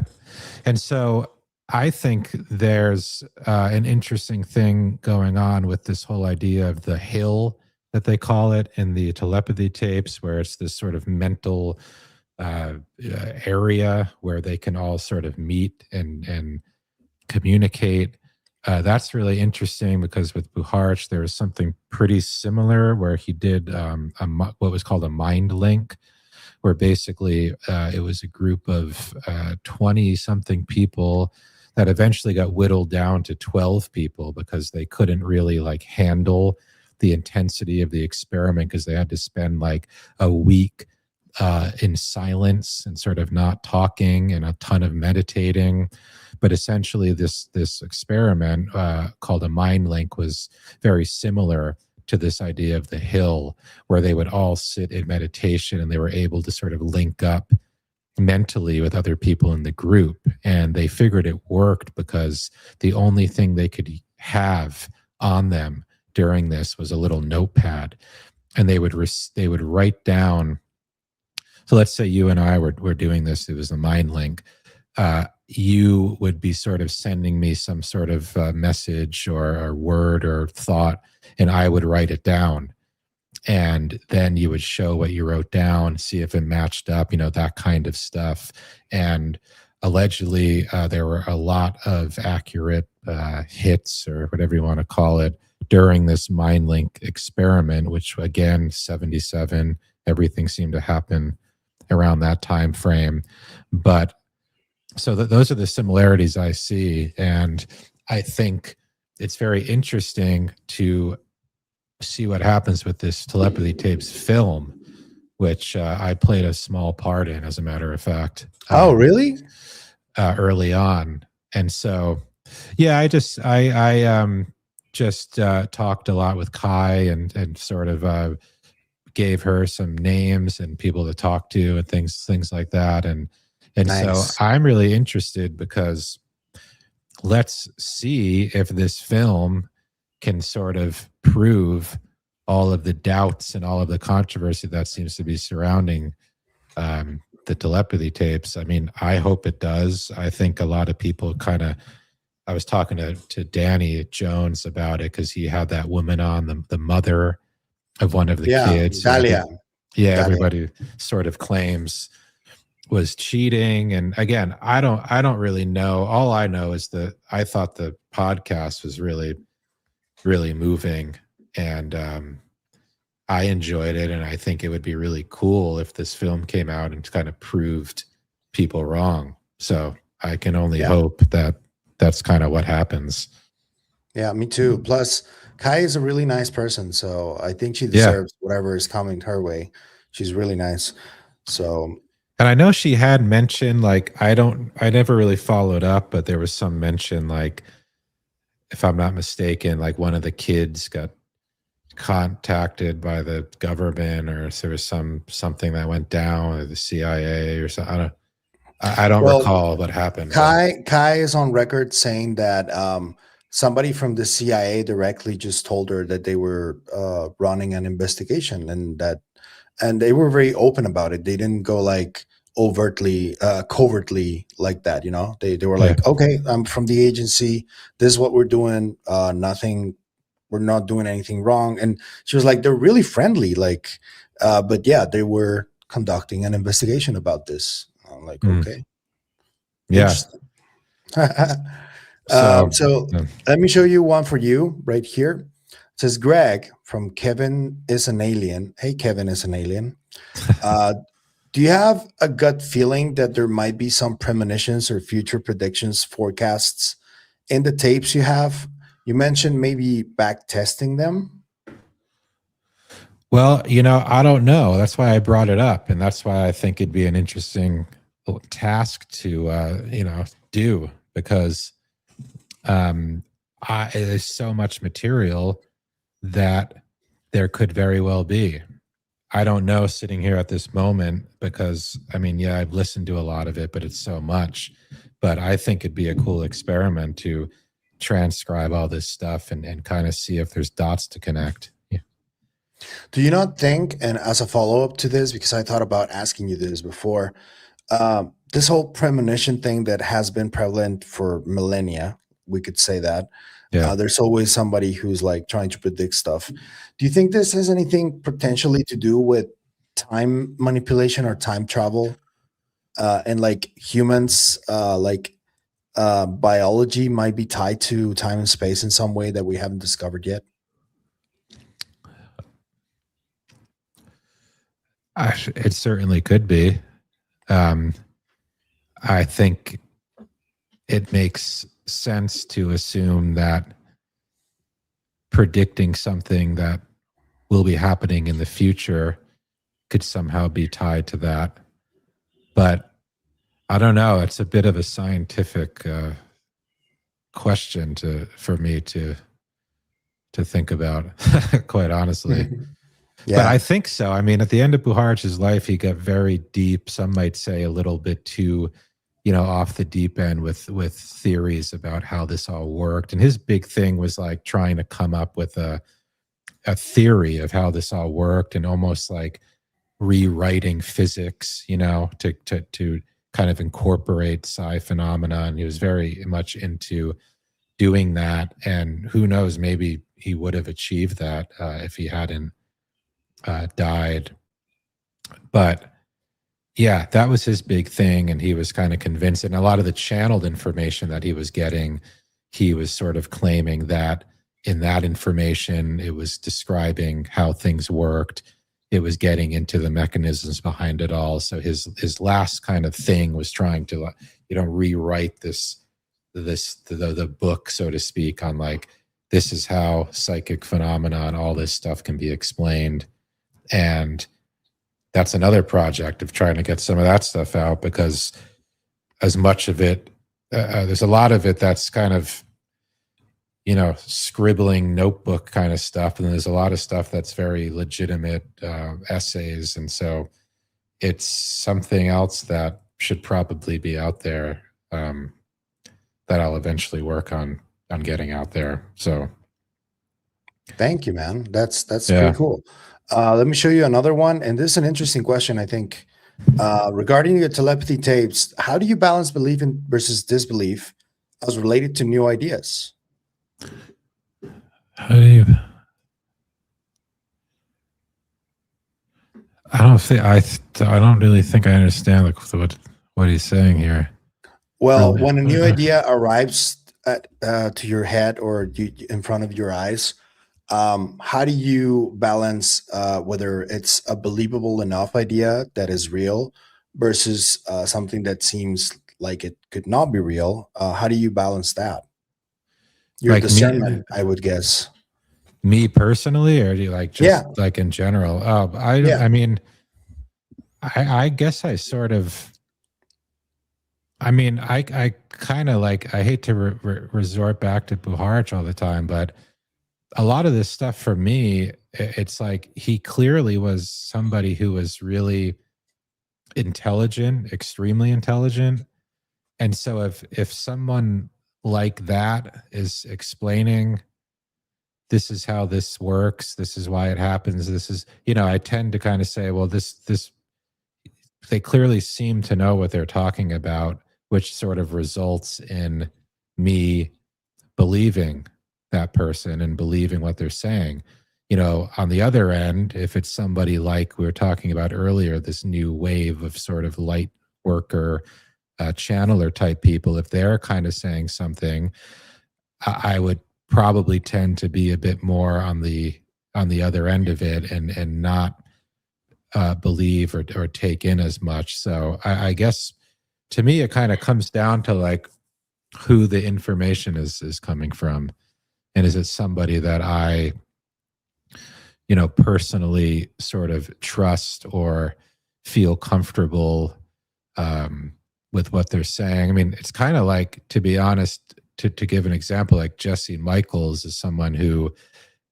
And so I think there's an interesting thing going on with this whole idea of the hill that they call it in the telepathy tapes, where it's this sort of mental area where they can all sort of meet and communicate. That's really interesting because with Puharich, there was something pretty similar where he did what was called a mind link, where basically it was a group of 20-something people that eventually got whittled down to 12 people because they couldn't really like handle the intensity of the experiment because they had to spend like a week in silence and sort of not talking and a ton of meditating. But essentially this experiment called a mind link was very similar to this idea of the hill, where they would all sit in meditation and they were able to sort of link up mentally with other people in the group. And they figured it worked because the only thing they could have on them during this was a little notepad, and they would write down. So let's say you and I were doing this, it was a mind link. You would be sort of sending me some sort of message or word or thought, and I would write it down. And then you would show what you wrote down, see if it matched up, that kind of stuff. And allegedly, there were a lot of accurate hits, or whatever you want to call it, during this mind link experiment, which again, 77, everything seemed to happen around that time frame. But so those are the similarities I see. And I think it's very interesting to see what happens with this telepathy tapes film, which I played a small part in, as a matter of fact. Oh, really? Early on. And so, yeah, I just talked a lot with Kai and sort of gave her some names and people to talk to and things like that. And nice. So I'm really interested because, let's see if this film can sort of prove all of the doubts and all of the controversy that seems to be surrounding the telepathy tapes. I mean, I hope it does. I think a lot of people kind of, I was talking to Danny Jones about it because he had that woman on, the mother of one of the Yeah, kids. Dalia. Yeah, Dalia. everybody sort of claims was cheating. And again, I don't really know. All I know is that I thought the podcast was really, really moving, and I enjoyed it. And I think it would be really cool if this film came out and kind of proved people wrong. So I can only hope that that's kind of what happens. Yeah, me too. Plus, Kai is a really nice person, so I think she deserves whatever is coming her way. She's really nice. So, and I know she had mentioned, like, I never really followed up, but there was some mention, like, if I'm not mistaken, like one of the kids got contacted by the government, or if there was something that went down, or the CIA or something. I don't recall what happened. Kai is on record saying that somebody from the CIA directly just told her that they were running an investigation, and they were very open about it. They didn't go like overtly, covertly like that. You know, they were like, okay, I'm from the agency. This is what we're doing. Nothing. We're not doing anything wrong. And she was like, they're really friendly. Like, but yeah, they were conducting an investigation about this. I'm like, okay. Yeah. So let me show you one for you right here. It says Greg from Kevin is an alien. Hey, Kevin is an alien. Do you have a gut feeling that there might be some premonitions or future predictions, forecasts in the tapes you have? You mentioned maybe back testing them. Well, you know, I don't know. That's why I brought it up. And that's why I think it'd be an interesting task to, you know, do, because there's so much material that there could very well be. I don't know sitting here at this moment, because, I mean, yeah, I've listened to a lot of it, but it's so much. But I think it'd be a cool experiment to transcribe all this stuff and kind of see if there's dots to connect. Yeah. Do you not think, and as a follow-up to this, because I thought about asking you this before, this whole premonition thing that has been prevalent for millennia, we could say that. Yeah. There's always somebody who's like trying to predict stuff. Do you think this has anything potentially to do with time manipulation or time travel? And like humans, biology might be tied to time and space in some way that we haven't discovered yet? It certainly could be. I think it makes sense to assume that predicting something that will be happening in the future could somehow be tied to that. But I don't know. It's a bit of a scientific question for me to think about, quite honestly. Yeah. But I think so. I mean, at the end of Puharich's life, he got very deep. Some might say a little bit too, you know, off the deep end with theories about how this all worked. And his big thing was like trying to come up with a theory of how this all worked, and almost like rewriting physics, you know, to kind of incorporate psi phenomena. And he was very much into doing that. And who knows, maybe he would have achieved that if he hadn't died. But yeah, that was his big thing, and he was kind of convinced. And a lot of the channeled information that he was getting, he was sort of claiming that in that information, it was describing how things worked. It was getting into the mechanisms behind it all. So his last kind of thing was trying to, you know, rewrite the book, so to speak, on like, this is how psychic phenomena and all this stuff can be explained. And that's another project of trying to get some of that stuff out, because as much of it, there's a lot of it that's kind of, you know, scribbling notebook kind of stuff. And there's a lot of stuff that's very legitimate essays. And so it's something else that should probably be out there that I'll eventually work on getting out there. So Thank you, man. That's yeah. pretty cool. Let me show you another one, and this is an interesting question, I think. Regarding your telepathy tapes, how do you balance belief in versus disbelief as related to new ideas? How do you? I don't think I don't really think I understand what he's saying here. Well, Really? when a new idea arrives to your head or in front of your eyes, how do you balance whether it's a believable enough idea that is real versus something that seems like it could not be real? How do you balance that? Your Like discernment, I would guess. me personally, or do you like just Yeah. like in general? Yeah. I mean, I guess I sort of. I mean, I kind of like, I hate to resort back to Puharich all the time, but a lot of this stuff for me, it's like he clearly was somebody who was really intelligent, extremely intelligent. And so if someone like that is explaining, this is how this works, this is why it happens, this is, I tend to kind of say, well, this they clearly seem to know what they're talking about, which sort of results in me believing that person and believing what they're saying. On the other end, if it's somebody like we were talking about earlier, this new wave of sort of light worker, channeler type people, if they're kind of saying something, I would probably tend to be a bit more on the other end of it and not believe or take in as much. So I guess to me, it kind of comes down to like who the information is coming from. And is it somebody that I, personally sort of trust or feel comfortable with what they're saying? I mean, it's kind of like, to be honest, to give an example, like Jesse Michaels is someone who,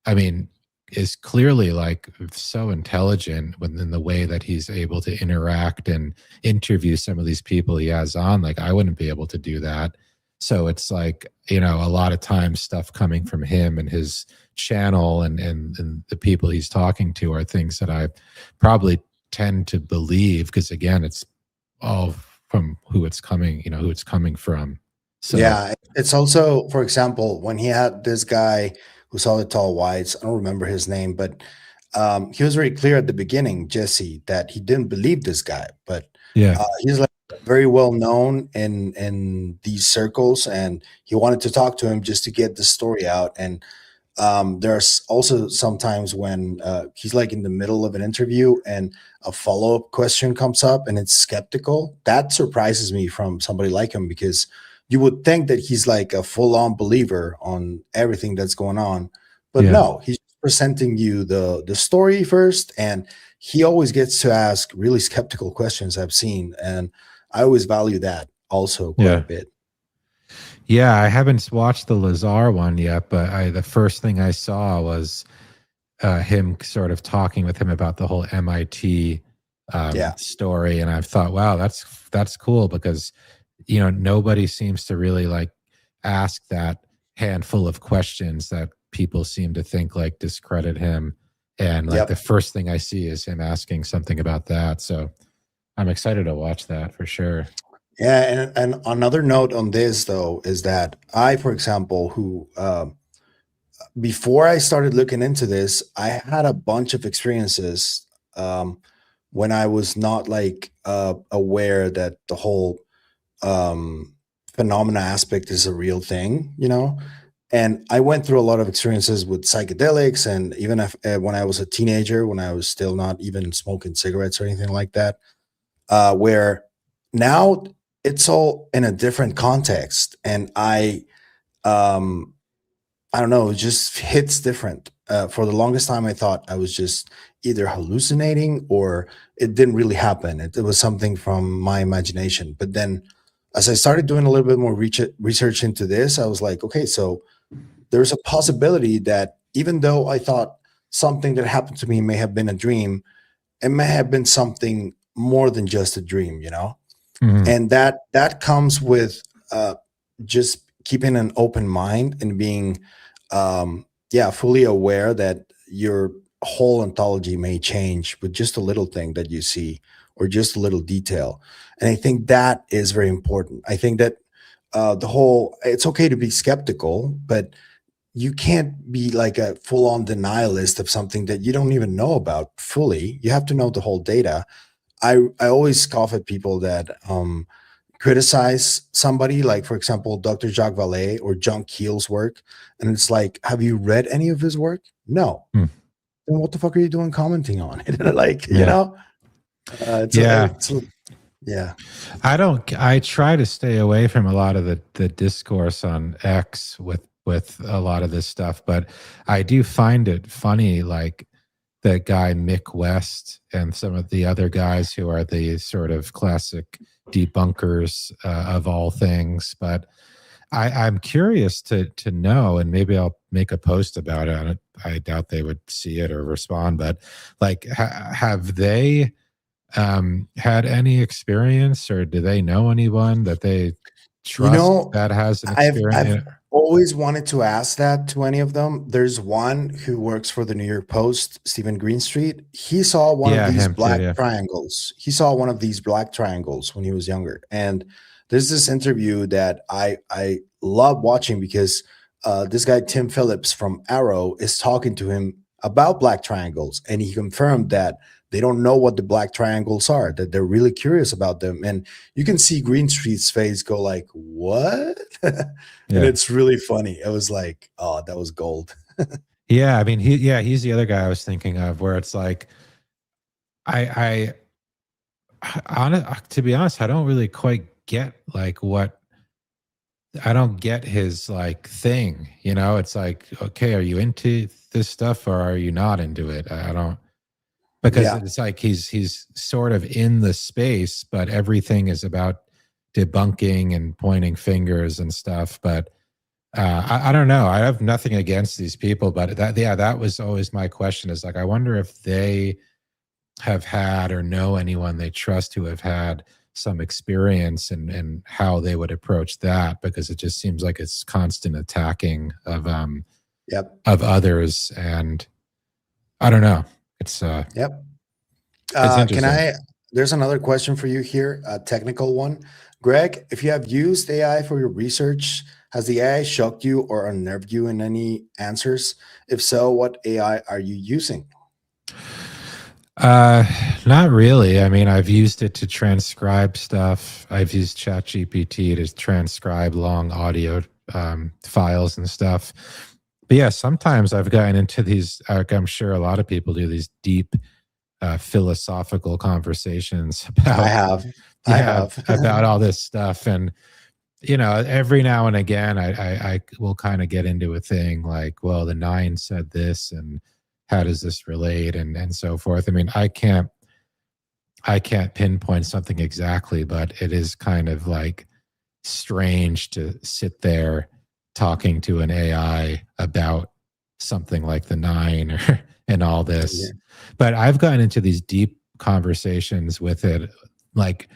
I mean, is clearly like so intelligent within the way that he's able to interact and interview some of these people he has on. Like, I wouldn't be able to do that. So it's like, a lot of times stuff coming from him and his channel and the people he's talking to are things that I probably tend to believe, because again, it's all from who it's coming, who it's coming from. So Yeah, it's also, for example, when he had this guy who saw the tall whites, I don't remember his name, but he was very clear at the beginning, Jesse, that he didn't believe this guy, but yeah, he's like very well known in these circles, and he wanted to talk to him just to get the story out. And there's also sometimes when he's like in the middle of an interview and a follow-up question comes up and it's skeptical. That surprises me from somebody like him, because you would think that he's like a full-on believer on everything that's going on, but yeah. no, he's presenting you the story first, and he always gets to ask really skeptical questions, I've seen, and I always value that also quite a bit. Yeah, I haven't watched the Lazar one yet, but the first thing I saw was him sort of talking with him about the whole MIT story, and I thought, wow, that's cool, because nobody seems to really like ask that handful of questions that people seem to think like discredit him, and like the first thing I see is him asking something about that. So I'm excited to watch that for sure. Yeah, and another note on this though is that I, for example, who before I started looking into this, I had a bunch of experiences when I was not like aware that the whole phenomena aspect is a real thing, And I went through a lot of experiences with psychedelics, and even if, when I was a teenager, when I was still not even smoking cigarettes or anything like that, where now it's all in a different context, and I don't know, it just hits different. For the longest time, I thought I was just either hallucinating or it didn't really happen. It was something from my imagination. But then, as I started doing a little bit more research into this, I was like, okay, so there's a possibility that even though I thought something that happened to me may have been a dream, it may have been something more than just a dream, Mhm. And that comes with just keeping an open mind and being fully aware that your whole ontology may change with just a little thing that you see or just a little detail. And I think that is very important. I think that it's okay to be skeptical, but you can't be like a full-on denialist of something that you don't even know about fully. You have to know the whole data. I always scoff at people that criticize somebody, like, for example, Dr. Jacques Vallée or John Keel's work. And it's like, have you read any of his work? No. Then what the fuck are you doing commenting on it? Like, you know? Yeah. I try to stay away from a lot of the discourse on X with a lot of this stuff, but I do find it funny, like that guy Mick West and some of the other guys who are the sort of classic debunkers of all things. But I'm curious to know, and maybe I'll make a post about it. I doubt they would see it or respond, but like, have they had any experience, or do they know anyone that they trust that has an experience? I've always wanted to ask that to any of them. There's one who works for the New York Post, Stephen Greenstreet. He saw one of these black triangles. He saw one of these black triangles when he was younger. And there's this interview that I love watching because this guy, Tim Phillips from Arrow, is talking to him about black triangles. And he confirmed that they don't know what the black triangles are, that they're really curious about them. And you can see Greenstreet's face go like, what? And it's really funny. It was like, oh, that was gold. Yeah. I mean, he's the other guy I was thinking of, where it's like, to be honest, I don't really quite get like I don't get his like thing, you know. It's like, okay, are you into this stuff or are you not into it? I don't, because it's like he's sort of in the space, but everything is about debunking and pointing fingers and stuff. But I don't know. I have nothing against these people, but that was always my question, is like, I wonder if they have had or know anyone they trust who have had some experience and how they would approach that, because it just seems like it's constant attacking of others. And I don't know. It's there's another question for you here, a technical one. Greg, if you have used AI for your research, has the AI shocked you or unnerved you in any answers? If so, what AI are you using? Not really. I mean, I've used it to transcribe stuff. I've used ChatGPT to transcribe long audio files and stuff. But yeah, sometimes I've gotten into these, I'm sure a lot of people do, these deep philosophical conversations about, I have about all this stuff. And, you know, every now and again, I will kind of get into a thing like, well, the 9 said this, and how does this relate, and so forth. I mean, I can't pinpoint something exactly, but it is kind of like strange to sit there talking to an AI about something like the 9 and all this. Yeah. But I've gotten into these deep conversations with it, like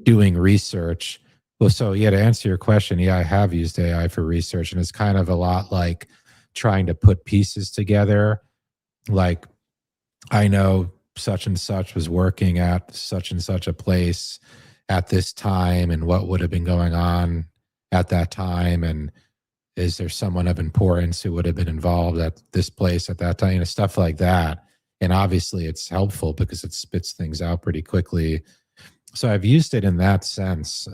doing research. Well, so yeah, to answer your question, yeah, I have used AI for research, and it's kind of a lot like trying to put pieces together. Like, I know such and such was working at such and such a place at this time, and what would have been going on at that time, and is there someone of importance who would have been involved at this place at that time, you know, stuff like that. And obviously it's helpful because it spits things out pretty quickly. So I've used it in that sense,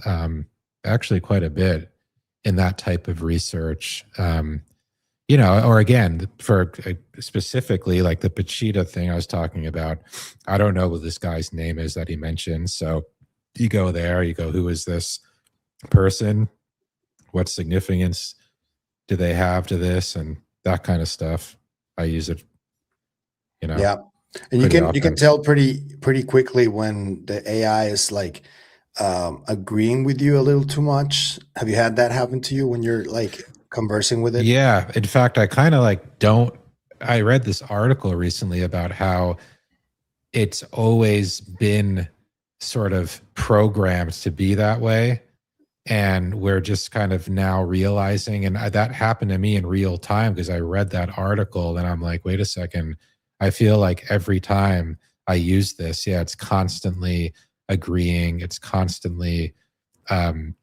actually quite a bit in that type of research. You know, or again, for specifically like the Pachita thing I was talking about, I don't know what this guy's name is that he mentioned. So you go there, you go, who is this person? What significance do they have to this? And that kind of stuff. I use it, you know. Yeah. And you can tell pretty quickly when the AI is like agreeing with you a little too much. Have you had that happen to you when you're like conversing with it? Yeah. In fact, I kind of like I read this article recently about how it's always been sort of programmed to be that way. And we're just kind of now realizing, and that happened to me in real time because I read that article and I'm like, wait a second, I feel like every time I use this, yeah, it's constantly agreeing, it's constantly, and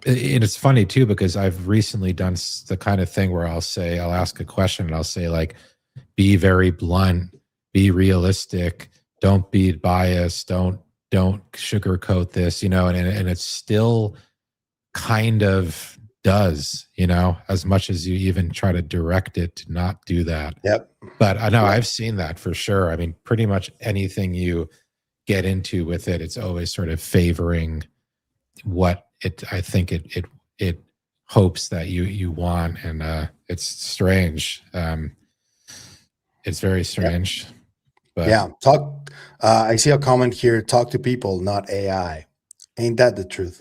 it's funny too, because I've recently done the kind of thing where I'll ask a question and I'll say like, be very blunt, be realistic, don't be biased, don't sugarcoat this, and it still kind of does, as much as you even try to direct it to not do that. Yep. But I know Yeah. I've seen that for sure. I mean, pretty much anything you get into with it, it's always sort of favoring what I think it hopes that you want, and it's strange. It's very strange. But Yeah. I see a comment here. Talk to people, not AI. Ain't that the truth?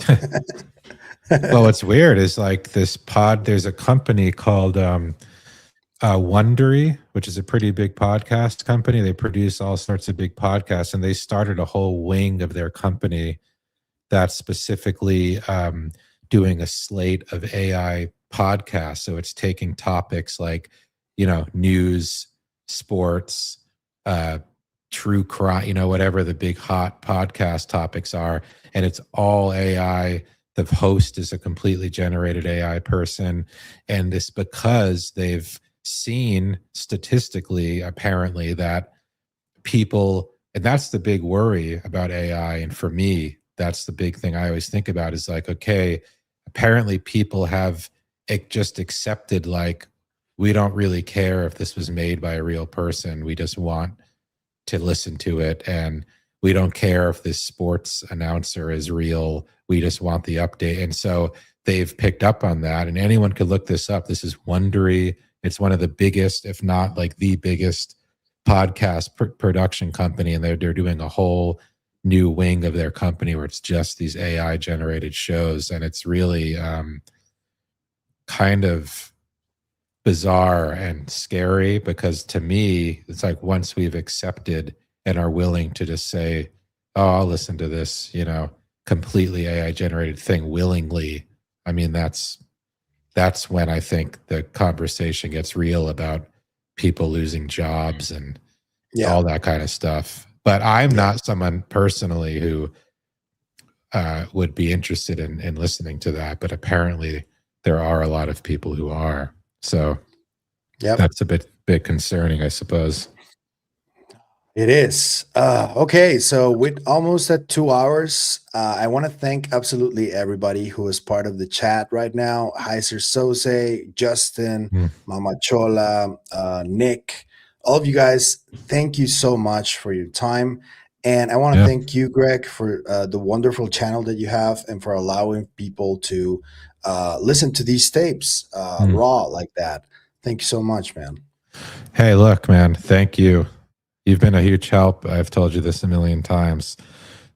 well, what's weird is like there's a company called Wondery, which is a pretty big podcast company. They produce all sorts of big podcasts, and they started a whole wing of their company that's specifically doing a slate of AI podcasts. So it's taking topics like, news, sports, true crime, whatever the big hot podcast topics are, and it's all AI. The host is a completely generated AI person, and this because they've seen statistically, apparently, that people, and that's the big worry about AI. And for me, that's the big thing I always think about is like, okay, apparently people have just accepted, like, we don't really care if this was made by a real person. We just want to listen to it. And we don't care if this sports announcer is real. We just want the update. And so they've picked up on that. And anyone could look this up. This is Wondery. It's one of the biggest, if not like the biggest podcast production company. And they're doing a whole new wing of their company where it's just these AI generated shows. And it's really kind of bizarre and scary, because to me, it's like once we've accepted and are willing to just say, oh, I'll listen to this, completely AI generated thing willingly. I mean, that's when I think the conversation gets real about people losing jobs and all that kind of stuff. But I'm not someone personally who would be interested in listening to that. But apparently there are a lot of people who are. So that's a bit concerning, I suppose. It is. Okay, so with almost at 2 hours, I want to thank absolutely everybody who is part of the chat right now. Heiser Sose, Justin, Mama Chola, Nick, all of you guys, thank you so much for your time. And I want to thank you, Greg, for the wonderful channel that you have and for allowing people to listen to these tapes raw like that. Thank you so much, man. Hey, look, man, thank you. You've been a huge help. I've told you this a million times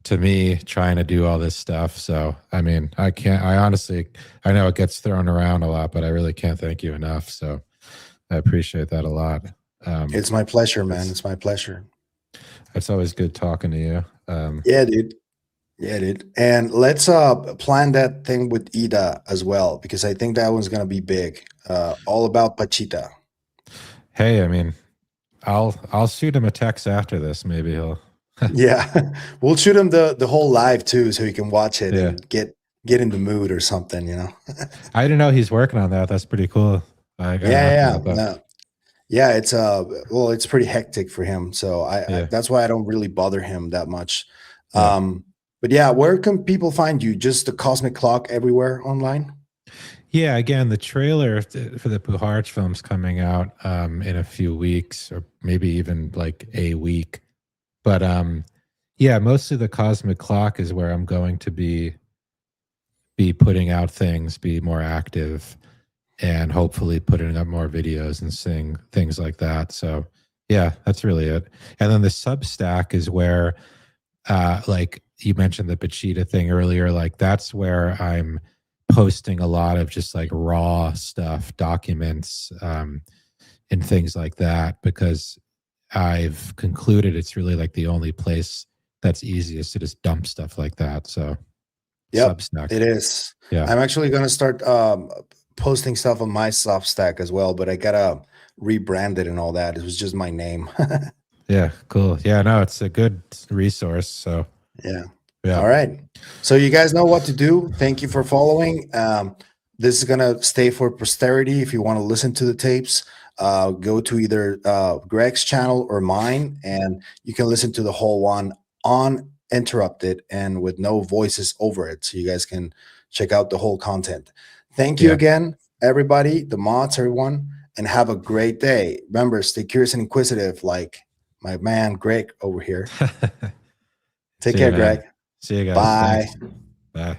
to me trying to do all this stuff. So, I mean, I know it gets thrown around a lot, but I really can't thank you enough. So I appreciate that a lot. It's my pleasure, man. It's my pleasure. It's always good talking to you. Yeah, dude. Yeah, dude. And let's plan that thing with Ida as well, because I think that one's going to be big. All about Pachita. Hey, I mean, I'll shoot him a text after this. Maybe he'll. Yeah, we'll shoot him the whole live too, so he can watch it and get in the mood or something. I didn't know he's working on that. That's pretty cool. Yeah, it's it's pretty hectic for him. So I that's why I don't really bother him that much. But yeah, where can people find you? Just the Cosmic Clock everywhere online? Yeah, again, the trailer for the Puharich film's coming out in a few weeks, or maybe even like a week. But yeah, mostly the Cosmic Clock is where I'm going to be putting out things, be more active, and hopefully putting up more videos and seeing things like that. So yeah, that's really it. And then the Substack is where, like you mentioned the Pachita thing earlier, like that's where I'm posting a lot of just like raw stuff, documents, and things like that, because I've concluded it's really like the only place that's easiest to just dump stuff like that. So Yep, Substack. it is. Yeah. I'm actually going to start posting stuff on my Substack as well, but I got to rebrand it and all that. It was just my name. Yeah. Cool. Yeah. No, it's a good resource. So, Yeah. yeah. All right. So you guys know what to do. Thank you for following. This is going to stay for posterity. If you want to listen to the tapes, go to either Greg's channel or mine, and you can listen to the whole one uninterrupted and with no voices over it. So you guys can check out the whole content. Thank you Yeah. again, everybody, the mods, everyone, and have a great day. Remember, stay curious and inquisitive like my man Greg over here. Take See you, care, man. Greg. See you guys. Bye. Thanks. Bye.